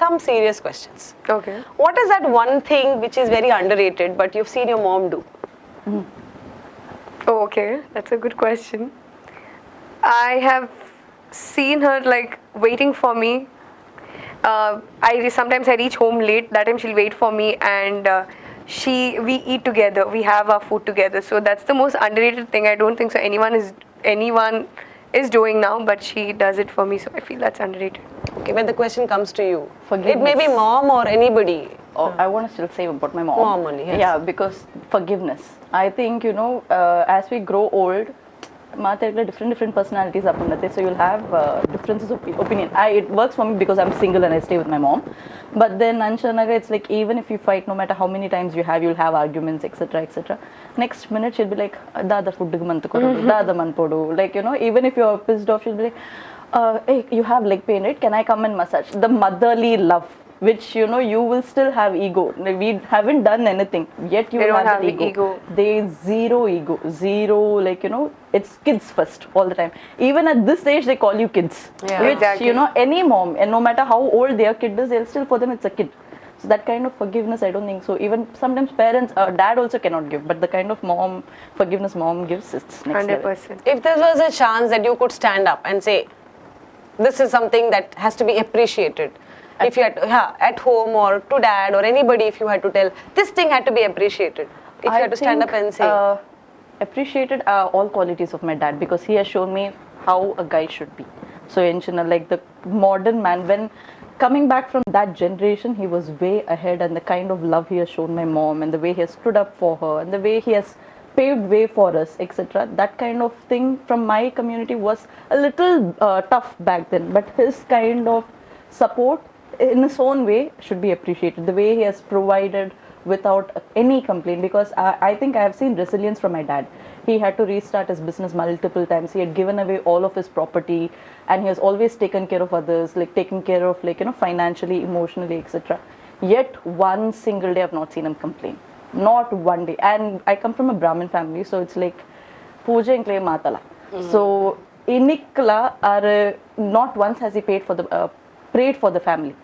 some serious questions. Okay. What is that one thing which is very underrated but you've seen your mom do? Oh, okay. That's a good question. I have seen her like waiting for me. Sometimes I reach home late. That time she'll wait for me and we eat together. We have our food together. So that's the most underrated thing. I don't think so anyone is doing now, but she does it for me. So I feel that's underrated. Okay, when the question comes to you, Forgiveness. it may be mom or anybody. I want to still say about my mom. Mom only, yes. Yeah, because forgiveness. I think, as we grow old, different personalities up so you'll have differences of opinion. It works for me because I'm single and I stay with my mom. But then Anshanaga, it's like even if you fight, no matter how many times you'll have arguments, etc. Next minute she'll be like, Dada food Dada man podu. Like, even if you're pissed off, she'll be like, hey, you have leg pain, right? Can I come and massage? The motherly love, which you will still have ego. We haven't done anything yet. You They will don't have have the ego. They zero ego, like it's kids first all the time. Even at this age, they call you kids. Yeah. Which Exactly. any mom, and no matter how old their kid is, they'll still for them it's a kid. So that kind of forgiveness, I don't think so. Even sometimes parents, dad also cannot give, but the kind of forgiveness mom gives, it's next level. 100%. If there was a chance that you could stand up and say, this is something that has to be appreciated. If you had at home or to dad or anybody, if you had to tell, this thing had to be appreciated. If you had to stand up and say. Appreciated all qualities of my dad because he has shown me how a guy should be. So in China, like the modern man, when coming back from that generation, he was way ahead, and the kind of love he has shown my mom and the way he has stood up for her and the way he has paved way for us, etc. That kind of thing from my community was a little tough back then, but his kind of support in his own way should be appreciated. The way he has provided without any complaint, because I think I have seen resilience from my dad. He had to restart his business multiple times. He had given away all of his property, and he has always taken care of others, like taking care of, like, financially, emotionally, etc. Yet one single day I've not seen him complain. Not one day. And I come from a Brahmin family, so it's like puja inkle matala. So inikla are not once has he prayed for the family.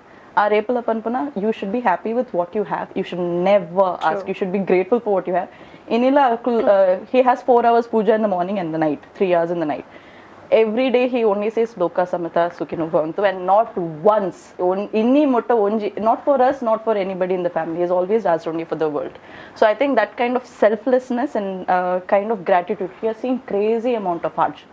You should be happy with what you have. You should never ask. You should be grateful for what you have. He has 4 hours puja in the morning and the night, 3 hours in the night. Every day he only says Loka Samata Sukhino Bhavantu, and not once, not for us, not for anybody in the family. He's always asked only for the world. So I think that kind of selflessness and kind of gratitude, he has seen crazy amount of hardship.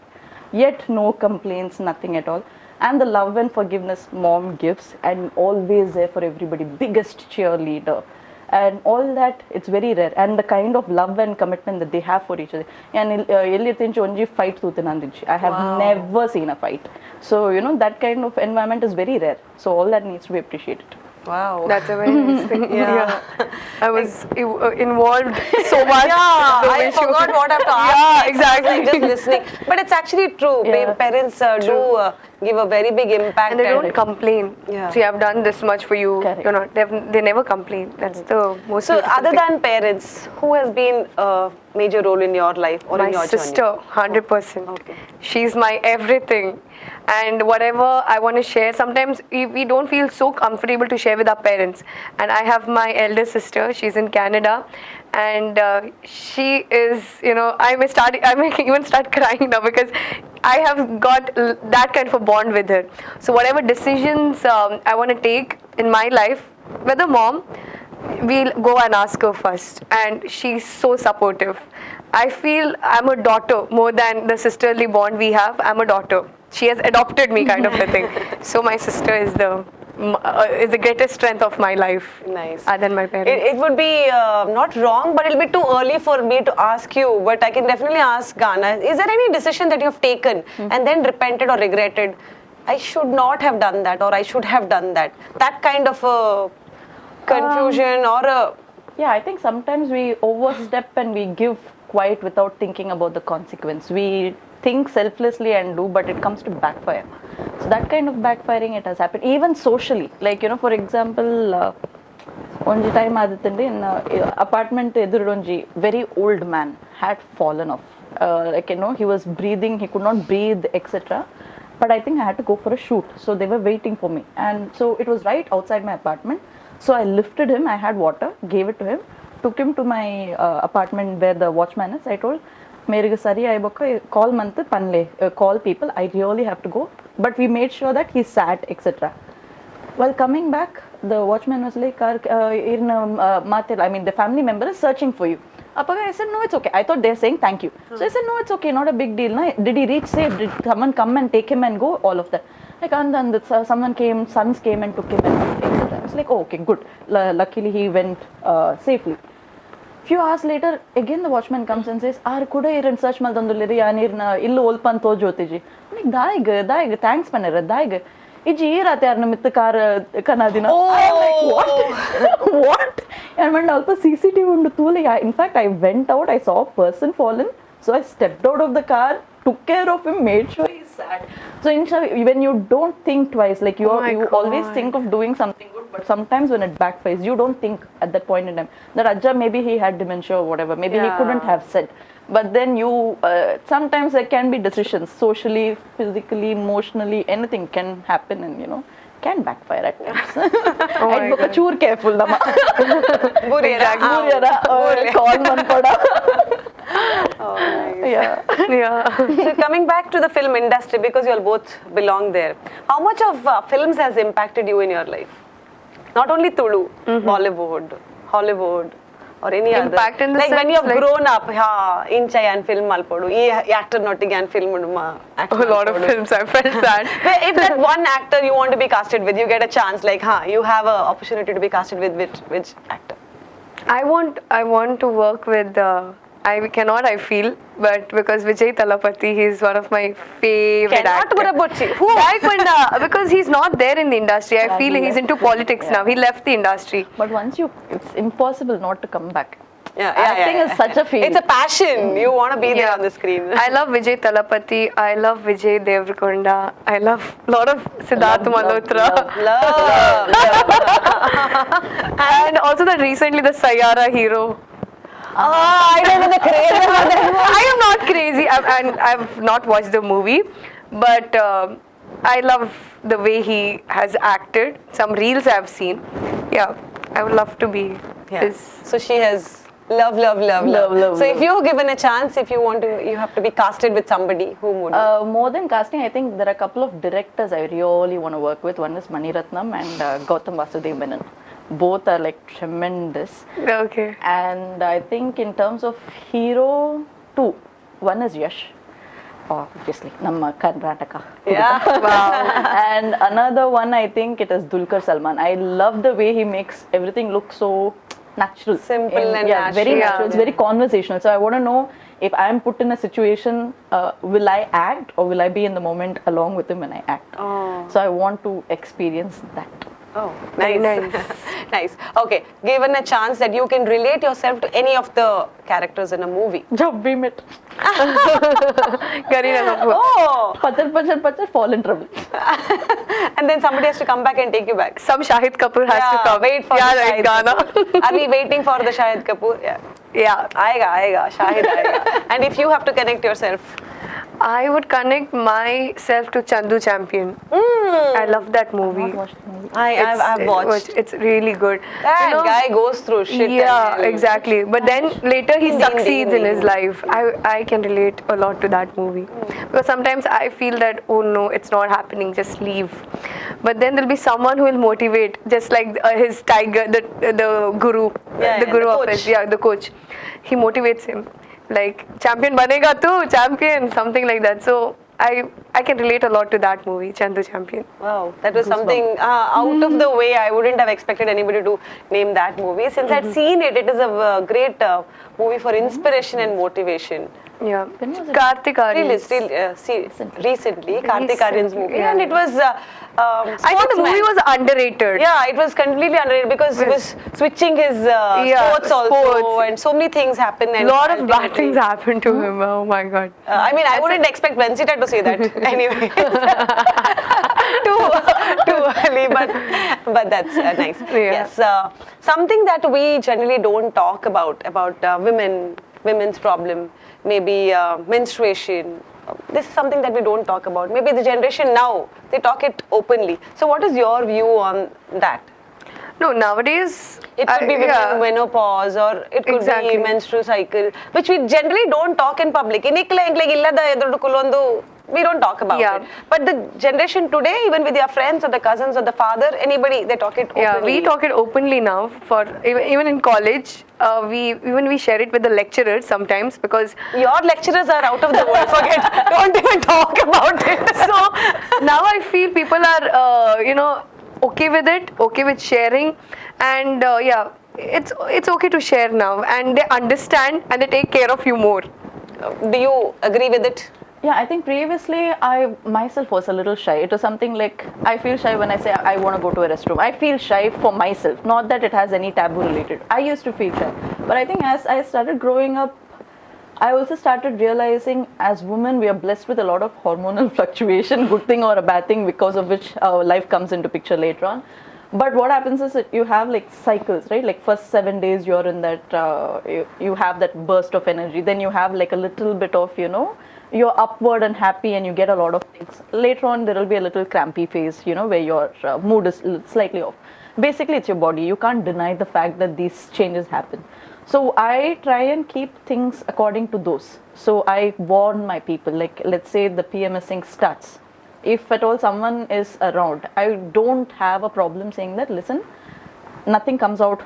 Yet no complaints, nothing at all. And the love and forgiveness mom gives, and always there for everybody, biggest cheerleader. And all that, it's very rare. And the kind of love and commitment that they have for each other. And fight I have never seen a fight. So, that kind of environment is very rare. So all that needs to be appreciated. Wow. That's a very nice thing. Yeah. I was involved so much. I forgot what I have to ask. Yeah, exactly. Like just listening. But it's actually true. Parents do give a very big impact. And they don't complain. Yeah. See, I've done this much for you. Correct. They never complain. That's the most So beautiful other thing. than parents, who has been a major role in your life or in your My sister, journey? 100%. Okay. She's my everything. And whatever I want to share, sometimes we don't feel so comfortable to share with our parents. And I have my elder sister, she's in Canada. And she is, I may even start crying now because I have got that kind of a bond with her. So whatever decisions I want to take in my life, whether mom, we'll go and ask her first, and she's so supportive. I feel I'm a daughter more than the sisterly bond we have. I'm a daughter. She has adopted me, kind of a thing. So my sister is the greatest strength of my life. Nice. Other than my parents. It would be not wrong, but it'll be too early for me to ask you. But I can definitely ask Gaana. Is there any decision that you've taken and then repented or regretted? I should not have done that, or I should have done that. That kind of a confusion or a... Yeah, I think sometimes we overstep and we give quite without thinking about the consequence. We think selflessly and do, but it comes to backfire. So that kind of backfiring, it has happened. Even socially. Like, for example, onji time aditandi in apartment edurudonji, very old man had fallen off. He was breathing, he could not breathe, etc. But I think I had to go for a shoot. So they were waiting for me. And so it was right outside my apartment. So I lifted him, I had water, gave it to him, took him to my apartment where the watchman is. I told, call people, I really have to go. But we made sure that he sat, etc. While coming back, the watchman was like, the family member is searching for you. I said, no, it's okay. I thought they're saying thank you. So I said, no, it's okay, not a big deal. Did he reach safe? Did someone come and take him and go? All of that. Like, and then someone came, sons came and took him and etc. It's like, oh, okay, good. Luckily, he went safely. Few hours later, again the watchman comes and says, search maldandulliri anirna illu olpan tojotiji. I'm like, daig, thanks panera, daig. Iji irate arna mitta car kanadina. I'm like, what? What? And when also CCTV undu tuli. In fact, I went out, I saw a person fallen. So I stepped out of the car, took care of him, made sure he sat. So when you don't think twice, like you always think of doing something good, but sometimes when it backfires, you don't think at that point in time that Ajja, maybe he had dementia or whatever, maybe he couldn't have said. But then sometimes there can be decisions, socially, physically, emotionally, anything can happen and can backfire at times. I'd be chur careful. Call man pada. Oh, nice. Yeah. So coming back to the film industry, because you all both belong there, how much of films has impacted you in your life? Not only Tulu, Bollywood, Hollywood, or any Impact other. in the like sense, when you have like, grown up, inchayan film malpodu, actor nottigan film a lot of films I felt that. If that one actor you want to be casted with, you get a chance, like you have an opportunity to be casted with which actor? I want to work with I cannot, I feel, but because Vijay Talapati, he's one of my favorite actors. Because he's not there in the industry. I feel he's into politics now. He left the industry. But once it's impossible not to come back. Acting is such a feeling. It's a passion. You want to be there on the screen. I love Vijay Talapati. I love Vijay Devrakonda. I love a lot of Siddharth Malhotra. Love. And also recently the Sayara hero. I don't know the craze about that. I am not crazy, and I've not watched the movie, but I love the way he has acted. Some reels I've seen. Yeah, I would love to be his. So she has love. So if you're given a chance, if you want to, you have to be casted with somebody, whom would you? More than casting, I think there are a couple of directors I really want to work with. One is Mani Ratnam and Gautam Vasudev Menon. Both are like tremendous. Okay. And I think in terms of hero, two. One is Yash. Obviously, Namma Karnataka. Yeah. Wow. And another one, I think it is Dulquer Salman. I love the way he makes everything look so natural. Simple and yeah, very natural. natural. It's very conversational. So I want to know if I am put in a situation, will I act or will I be in the moment along with him when I act? Oh. So I want to experience that. Oh, nice. Nice. Nice. Okay, given a chance that you can relate yourself to any of the characters in a movie. Jab we met. Kareena Kapoor. Oh, Pachar, fall in trouble. and then somebody has to come back and take you back. Some Shahid Kapoor has to come. Wait for yeah, the right, Shahid Gaana. Kapoor. Are we waiting for the Shahid Kapoor? Yeah. Yeah. Aayega, Shahid aayega. And if you have to connect yourself? I would connect myself to Chandu Champion. I love that movie. I've watched. It's really good. That guy goes through shit. Yeah, and exactly. But then later he succeeds in his life. I can relate a lot to that movie. Because sometimes I feel that, oh no, it's not happening, just leave. But then there'll be someone who will motivate, just like his tiger, the guru, the guru of his, the coach. He motivates him. Like, champion banega tu, champion, something like that. So I can relate a lot to that movie, Chandu Champion. Wow, that was something out of the way. I wouldn't have expected anybody to name that movie. Since I'd seen it, it is a great movie for inspiration and motivation. Yeah. When was it? Kartik Aaryan. Recently, Kartik Aaryan's movie, and it was. I think the movie was underrated. Yeah, it was completely underrated because he was switching his sports also, and so many things happened. A lot of bad things happened to him. Oh my god. I mean, I wouldn't expect Wencita to say that anyway. too early, but that's nice. Yeah. Yes, something that we generally don't talk about women's problem, maybe menstruation. This is something that we don't talk about. Maybe the generation now, they talk it openly. So what is your view on that? No, nowadays It could be menopause, or it could be menstrual cycle, which we generally don't talk in public. We don't talk about it. But the generation today, even with their friends or the cousins or the father, anybody, they talk it openly. Yeah, we talk it openly now. For even in college, we share it with the lecturers sometimes, because your lecturers are out of the world. Forget. Don't even talk about it. So now I feel people are okay with it, okay with sharing, and it's okay to share now, and they understand and they take care of you more. Do you agree with it? Yeah, I think previously I myself was a little shy. It was something like, I feel shy when I say I want to go to a restroom. I feel shy for myself, not that it has any taboo related. I used to feel shy. But I think as I started growing up, I also started realizing as women we are blessed with a lot of hormonal fluctuation, good thing or a bad thing, because of which our life comes into picture later on. But what happens is that you have like cycles, right? Like first 7 days you're in that, you have that burst of energy. Then you have like a little bit of, you're upward and happy and you get a lot of things. Later on there will be a little crampy phase, where your mood is slightly off. Basically it's your body. You can't deny the fact that these changes happen. So I try and keep things according to those. So I warn my people, like let's say the PMSing starts. If at all someone is around, I don't have a problem saying that, listen, nothing comes out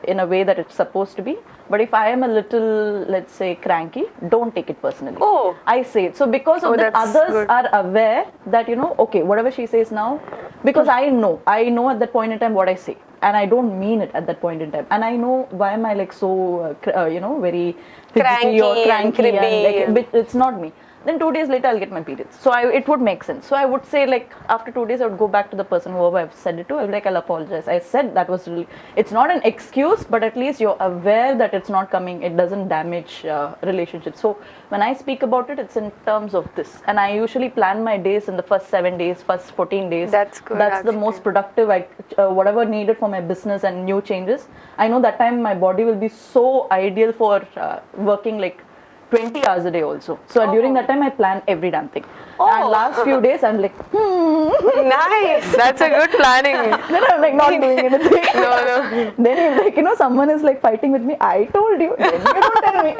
in a way that it's supposed to be. But if I am a little, let's say, cranky, don't take it personally. Oh. I say it. So because of that, others are aware that, okay, whatever she says now, because I know at that point in time what I say. And I don't mean it at that point in time. And I know why am I like so, very fidgety or cranky. And like, it's not me. then 2 days later I'll get my periods. So it would make sense. So I would say like after 2 days I would go back to the person whoever I've said it to. I'll be like, I'll apologize. I said that was really, it's not an excuse, but at least you're aware that it's not coming, it doesn't damage relationships. So when I speak about it, it's in terms of this. And I usually plan my days in the first 7 days, first 14 days. That's good. That's the most productive, whatever needed for my business and new changes. I know that time my body will be so ideal for working like 20 hours a day also. So during that time I plan every damn thing. And last few days I'm like, Nice. That's a good planning. then I'm like not doing anything. No. Then if like, you know, someone is like fighting with me, I told you, then you don't tell me.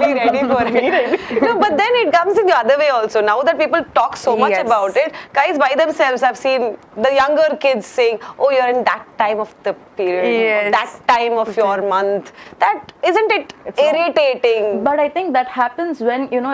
Be ready for it. No, but then it comes in the other way also. Now that people talk so much Yes. about it, guys by themselves, I've seen the younger kids saying, oh, you're in that time of the period, Yes. or that time of your month. That isn't it irritating? But I think that happens when, you know,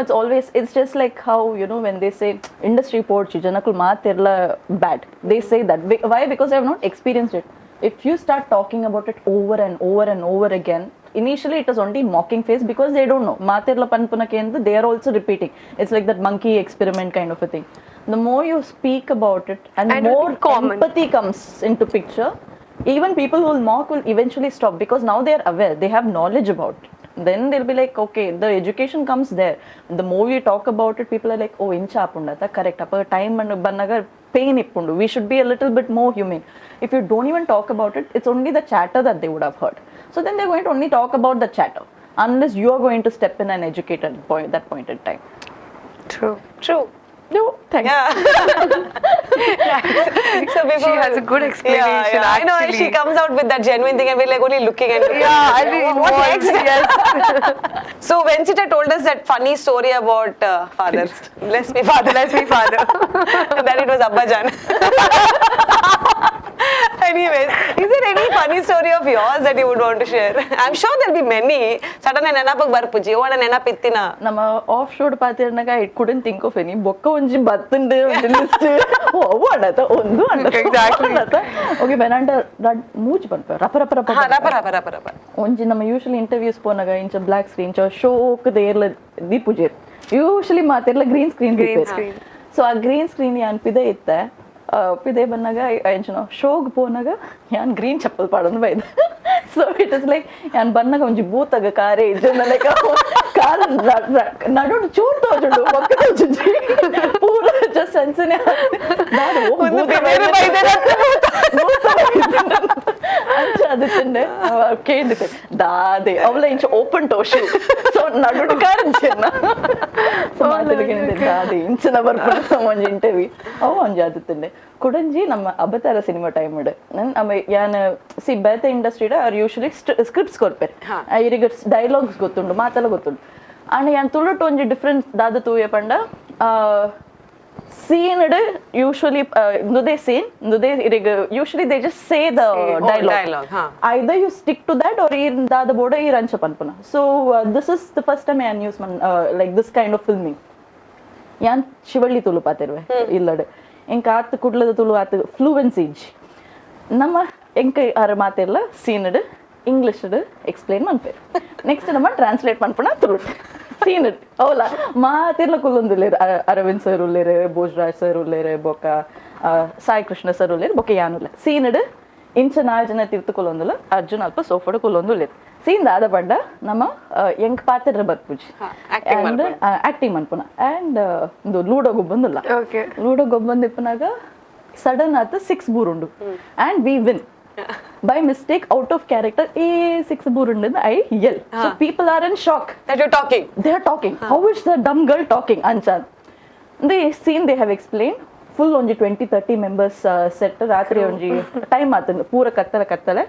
it's just like how, you know, when they say industry report janakul maatirla bad, they say that. Why? Because they have not experienced it. If you start talking about it over and over and over again, initially it is only mocking face because they don't know. Maatirla panpuna kendu, they are also repeating. It's like that monkey experiment kind of a thing. The more you speak about it and more empathy comes into picture, even people who will mock will eventually stop because now they are aware, they have knowledge about it. Then they'll be like, okay, the education comes there. The more we talk about it, people are like, oh, incha apunda, correct. Appa time and bannaga pain ippundu. We should be a little bit more humane. If you don't even talk about it, it's only the chatter that they would have heard. So then they're going to only talk about the chatter, unless you are going to step in and educate at that point in time. True. No, thanks. Yeah. So before, She has a good explanation. Yeah, I know. And actually. she comes out with that genuine thing, and we're like only looking and Yeah, I'll be what involved. next? Yes. So Wencita told us that funny story about father. Let's be father. Let's be father. That it was Abbajan. Anyways, is there any funny story of yours that you would want to share? I'm sure there'll be many. Suddenly, nenapag barpuji. What a nenapittina. Nama offshore pathirnaga, I couldn't think of any. Bokka onji battunde list. Oh, what that? Ondu anda. Exactly. Okay, benanta that mooch banpa. Rapa. Onji nama usually interviews ponaga incha black screen cho show ku derla dipuje. Usually maatirla green screen Green dipper. screen. So a green screen yan pide itta. Pide bannaga ayinchno showg ponaga yan green chappal padandu bayda. So it is like yan bannaga onji bootaga kare ijna like car nadu choorto chudu pakkada chuji pura just sensene nadu bootaga bayda ancha aditinde kendite dade avla incha open toe shoe so nadu karanchena so maatadikene dade incha na barpana onji interview avu onji aditinde kudanji nama abatara cinema time ide nama yan see beta industry are usually scripts korper irige dialogues gottundu maatala gottundu and yan tuluttu onji different dada tuye panda scene usually usually they just say the dialogue. Either you stick to that or in the boda irancha panpuna. So this is the first time I use like this kind of filming. Yan shivalli tulu patirve illade inka at kudlada tulu at fluency nama enka ar matirla scene English explain manper next nama translate panpuna tulu scene avla maatirla kulundulere Aravind sir ullere Bojraj sir ullere boka Sai Krishna sir ullere boka yanulla scene incha naljana tirtu kulundula Arjun alpa sofa kulundulere scene dada panda nama enk patirra barpuji and acting manpuna and ludo gobbandula Okay. ludo gobband ippanaga sudden at 6 burundu and we win. By mistake, out of character, 6 burundu I yell. So people are in shock. That you're talking. They are talking. How is the dumb girl talking? Anchan. The scene they have explained. Full only 20-30 members set. Ratri only time matanda. Pura kattala.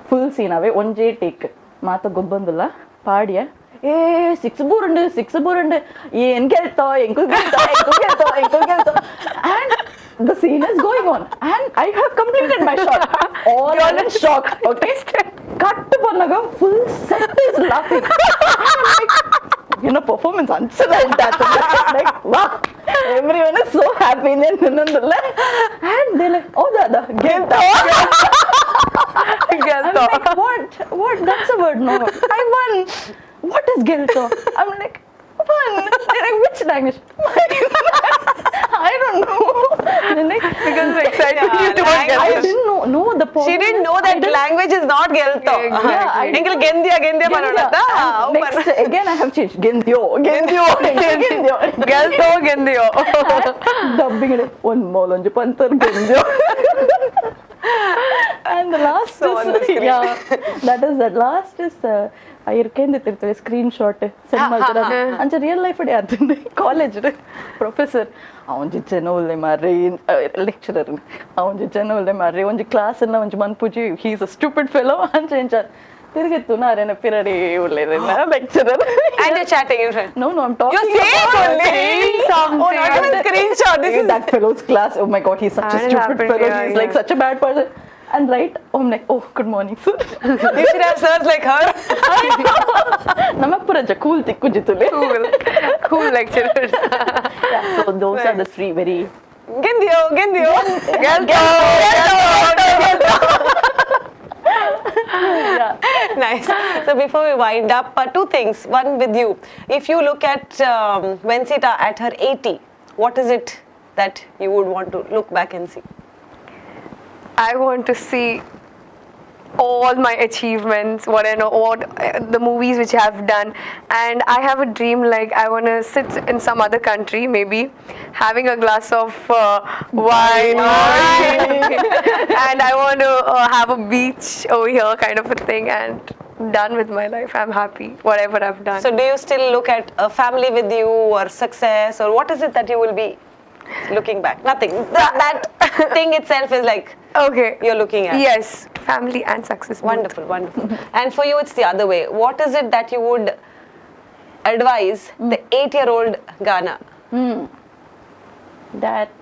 Full scene away. Onje take. Mata gobbandula. Paadiya. 6 burundu. Enkelto. And the scene is going on and I have completed my shot. All are in shock. Okay, cut to panaga full set is laughing. Like, you know, performance answer like that. Like wow, everyone is so happy and they're like, oh dada, get I'm like, what? That's a word, no. I won. What is Gelto? I'm like, fun. They're like, which language? I don't know. Then like, Because of excitement, Yeah, you don't I get it. didn't know. No, the problem She didn't is know I that didn't- language is not ಗೆಲ್ತೋ. Exactly. I ಎಂಕಲ್ didn't- ಗೆಂದ್ಯ Gendya. ಮಾಡೋಣತ್ತ And next again I have changed. Gendyo. Gelto gendyo. Dubbing it. One molonju pantar gendyo. And the last So on the is screen. that is the last is irkenditirtave screenshot send ಮಾಡ್ತಾರೆ ಅಂಚ real life ಅಡಿ ಅದಂದ್ರೆ college professor ಅವನ್ ಜಿಜ್ಜೆನ ಒಳ್ಳೆ ಮಾರ್ರಿ lecturer ಅವನ್ ಜಿಜ್ಜೆನ ಒಳ್ಳೆ ಮಾರ್ರಿ ಒಂಜಿ class ಎಲ್ಲ ಒಂಜಿ ಮನ್ಪುಜಿ ಹೀಸ್ ಅ ಸ್ಟೂಪಿಡ್ ಫೆಲೋ ಅಂಚ ಎಂಚ ತಿರುಗಿತ್ತು ನಾರೇನ ಪಿರಡಿ ಒಳ್ಳೆರೇನ lecturer And you're chatting in front. No, I'm talking You're saying about only. something. Oh, not even a screenshot. This is that fellow's class. Oh my god, he's such a That stupid happened, fellow. yeah, He's like yeah. such a bad person. And right, I'm like, oh, good morning, sir. you should have sirs like her. Namak puraja cool tikku jitule. Cool lecturers. Yeah, so those are the three very ಗೆಂದ್ಯೋ Gelto. yeah. Nice. So before we wind up, two things. One with you. If you look at Wencita at her 80, what is it that you would want to look back and see? I want to see all my achievements, what I know, what the movies which I have done, and I have a dream like I want to sit in some other country, maybe having a glass of wine, and I want to have a beach over here, kind of a thing, and done with my life. I'm happy, whatever I've done. So do you still look at a family with you or success, or what is it that you will be looking back? Nothing. That thing itself is like Okay. you're looking at. Yes, family and success. both. Wonderful, wonderful. And for you, it's the other way. What is it that you would advise the 8-year-old Gaana? That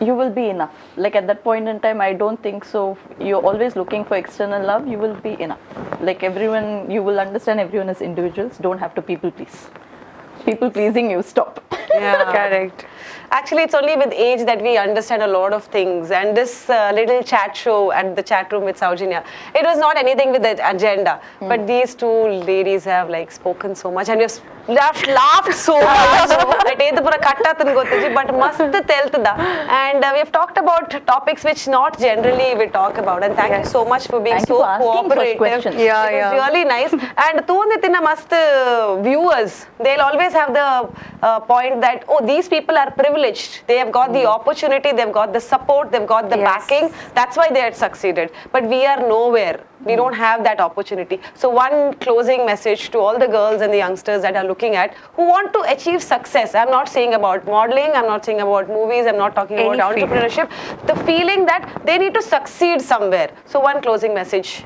you will be enough. Like at that point in time, I don't think so. You're always looking for external love. You will be enough. Like everyone, you will understand everyone is individuals. Don't have to people please. People pleasing you, stop. Yeah. Correct. Actually, it's only with age that we understand a lot of things. And this little chat show at the chat room with Soujanya, it was not anything with the agenda. But these two ladies have like spoken so much, and we've laughed so much. I take the pura katta gottiji, but mast teltda. And we have talked about topics which not generally we talk about. And thank you Yes. so much for being Thank you so for asking such cooperative. questions. Yeah, It was yeah. really nice. And Toonditina mast viewers, they'll always have the point that, oh, these people are privileged. They have got the opportunity, they've got the support, they've got the Yes. backing. That's why they had succeeded. But we are nowhere. We don't have that opportunity. So one closing message to all the girls and the youngsters that are looking at who want to achieve success. I'm not saying about modeling, I'm not saying about movies, I'm not talking Any about field. entrepreneurship. The feeling that they need to succeed somewhere. So one closing message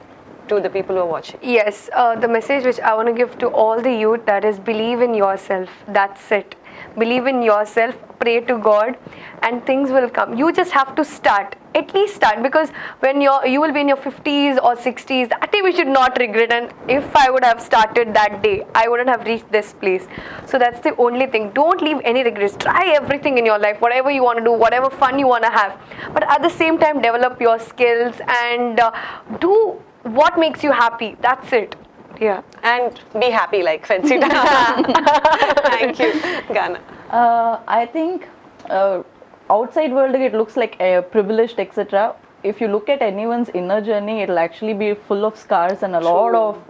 to the people who are watching. Yes, the message which I want to give to all the youth, that is, believe in yourself. That's it. Believe in yourself, pray to God, and things will come. You just have to start. At least start, because when you will be in your 50s or 60s, that day we should not regret. And if I would have started that day, I wouldn't have reached this place. So that's the only thing. Don't leave any regrets. Try everything in your life, whatever you want to do, whatever fun you want to have. But at the same time, develop your skills and do what makes you happy. That's it. Yeah. And be happy like Wencita. Thank you, Gaana. I think outside world it looks like privileged, etc. If you look at anyone's inner journey, it'll actually be full of scars and a lot of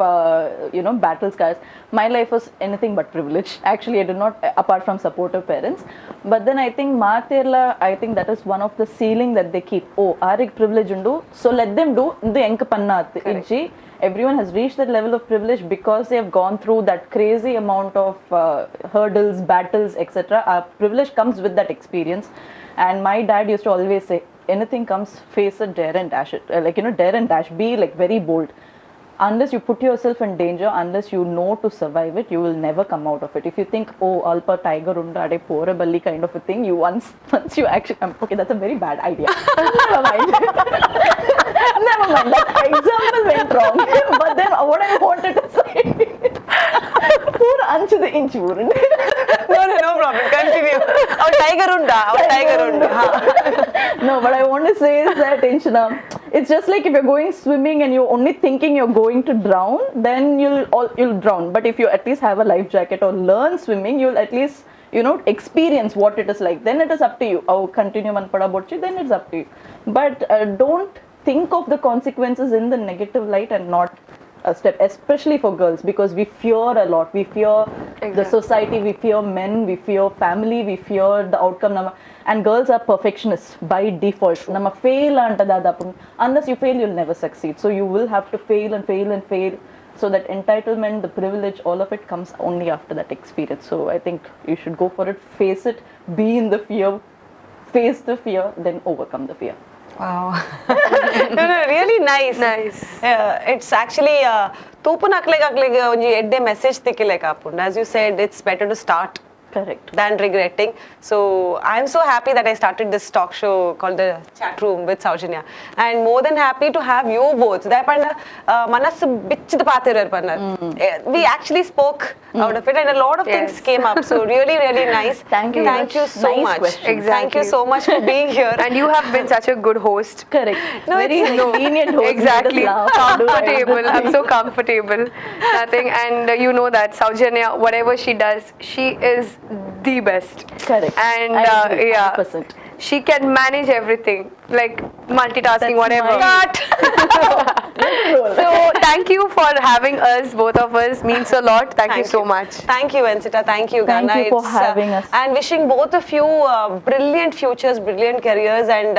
battle scars. My life was anything but privileged. Actually, I did not, apart from supportive parents. But then I think I think that is one of the ceiling that they keep. Oh, arik privilege undu, so let them do. Indu enka panna ijji. Everyone has reached that level of privilege because they have gone through that crazy amount of hurdles, battles, etc. Privilege comes with that experience. And my dad used to always say, anything comes, face it, dare and dash it. Dare and dash. Be like very bold. Unless you put yourself in danger, unless you know to survive it, you will never come out of it. If you think, oh, alpa tiger unda ade pore balli kind of a thing, you once you actually okay, that's a very bad idea. Never mind. Never mind. That example went wrong. But then what I wanted to say, poor anchu the inch wouldn't. No problem. Continue. Our tiger unda. No, what I want to say is that Inshana, It's just like if you're going swimming and you're only thinking you're going to drown, then you'll drown. But if you at least have a life jacket or learn swimming, you'll at least experience what it is like. Then it is up to you. Oh, continue manpada bochi, then it's up to you. But don't think of the consequences in the negative light and not a step, especially for girls, because we fear a lot. We fear the society, we fear men, we fear family, we fear the outcome. And girls are perfectionists by default. Nama fail anta dadapu. Unless you fail, you'll never succeed. So you will have to fail and fail and fail. So that entitlement, the privilege, all of it comes only after that experience. So I think you should go for it, face it, be in the fear, face the fear, then overcome the fear. Wow. No, really nice. Nice. It's actually ತೂಪು ನಕ್ಲೆಗೆ ಒಂಜಿ ಎಡ್ಡೆ message ತಿಕ್ಕಿಲೆಕ ಆಪುಂಡು. As you said, it's better to start Correct. than regretting. So I'm so happy that I started this talk show called the Chatroom with Soujanya, and more than happy to have you both. Manas bichchid paatirar panna. We actually spoke out of it, and a lot of things came up. So really, really nice. Thank you so nice much. question. Exactly. Thank you so much for being here. And you have been such a good host. Correct. No, Very it's lenient host. Exactly. Made us laugh. Comfortable. I'm so comfortable. Nothing. And you know that Soujanya, whatever she does, she is the best. Correct. And I agree, yeah, 100%. she can manage everything, like multitasking, That's whatever. my- So thank you for having us, both of us. Means a lot. Thank you so much. Thank you, Wencita. Thank you, Thank Gaana. you for having us. And wishing both of you brilliant futures, brilliant careers, and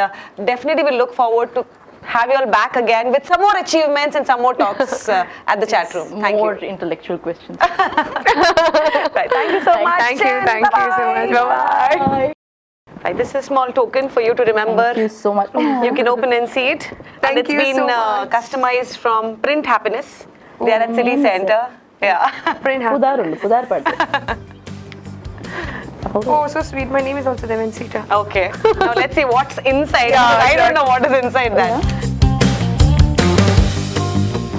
definitely we look forward to have you all back again with some more achievements and some more talks at the chat room. Thank More you. intellectual questions. Right, thank you so much. Thank you. and Thank you so much. Bye-bye. Bye. Right, this is a small token for you to remember. Thank you so much. You can open and see it. Thank and it's you been so much. customized from Print Happiness. They are at City nice. Center. Yeah. Print happy. Pudar pad. Oh, so sweet. My name is also Wencita. Okay. Now let's see what's inside. Yeah, I don't exactly. know what is inside that.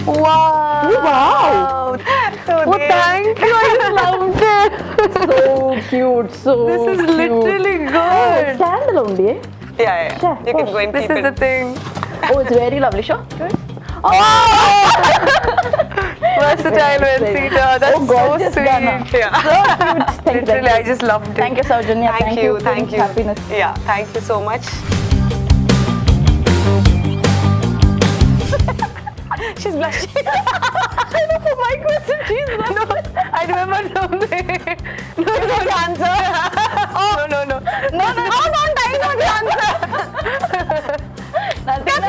Wow. Wow. So Oh, thank you. I just loved it. So cute. So This is cute. literally good. Candle only. Eh? Yeah. Sure, You can of go and This keep is it. the thing. Oh, it's very lovely. Sure. Good. Versatile Wencita. That's Oh, gorgeous, so Gaana. sweet. Yeah. So cute. Thank you. Literally, I just loved it. Thank you, Soujanya. Thank you. Thank you. Happiness. Yeah. Thank you so much. She's blushing. I know for my question, she's No, I remember something. No, The answer. no. No. I know the answer. nothing.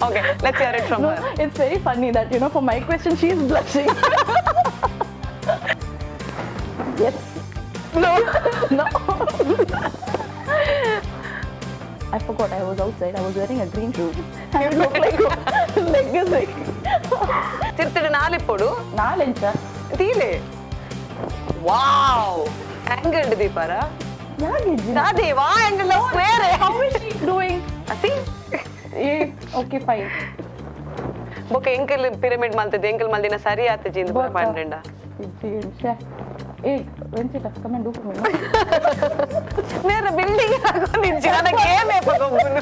Okay, let's hear it from No, her. it's very funny that for my question, she's blushing. Yes. No. No. I forgot I was outside. I was wearing a green shoe. I look like legacy. తిరుతిడు నాలిప్పుడు ನಾಳೆಂಚ తీలే wow angled దీపారా ಯಾಗಿದ್ದಿ నాది వా angle square How is she doing? అసి Okay, fine. ಬೊಕ ಎಂಕಲ್ ಪಿರಮಿಡ್ ಮಲ್ತದೆ ಎಂಕಲ್ ಮಲ್ದಿನ ಸರಿ ಆತ ಜಿಂದ ಪಂಡೆಂಡ Hey, Wencita, come and do for me. ಮೇರೆ ಬಿಲ್ಡಿಂಗ್ ಹಾಕೊಂಡಿನ ಜಿನ ಗೇಮ್ ಏಪಕೊಂಬುನು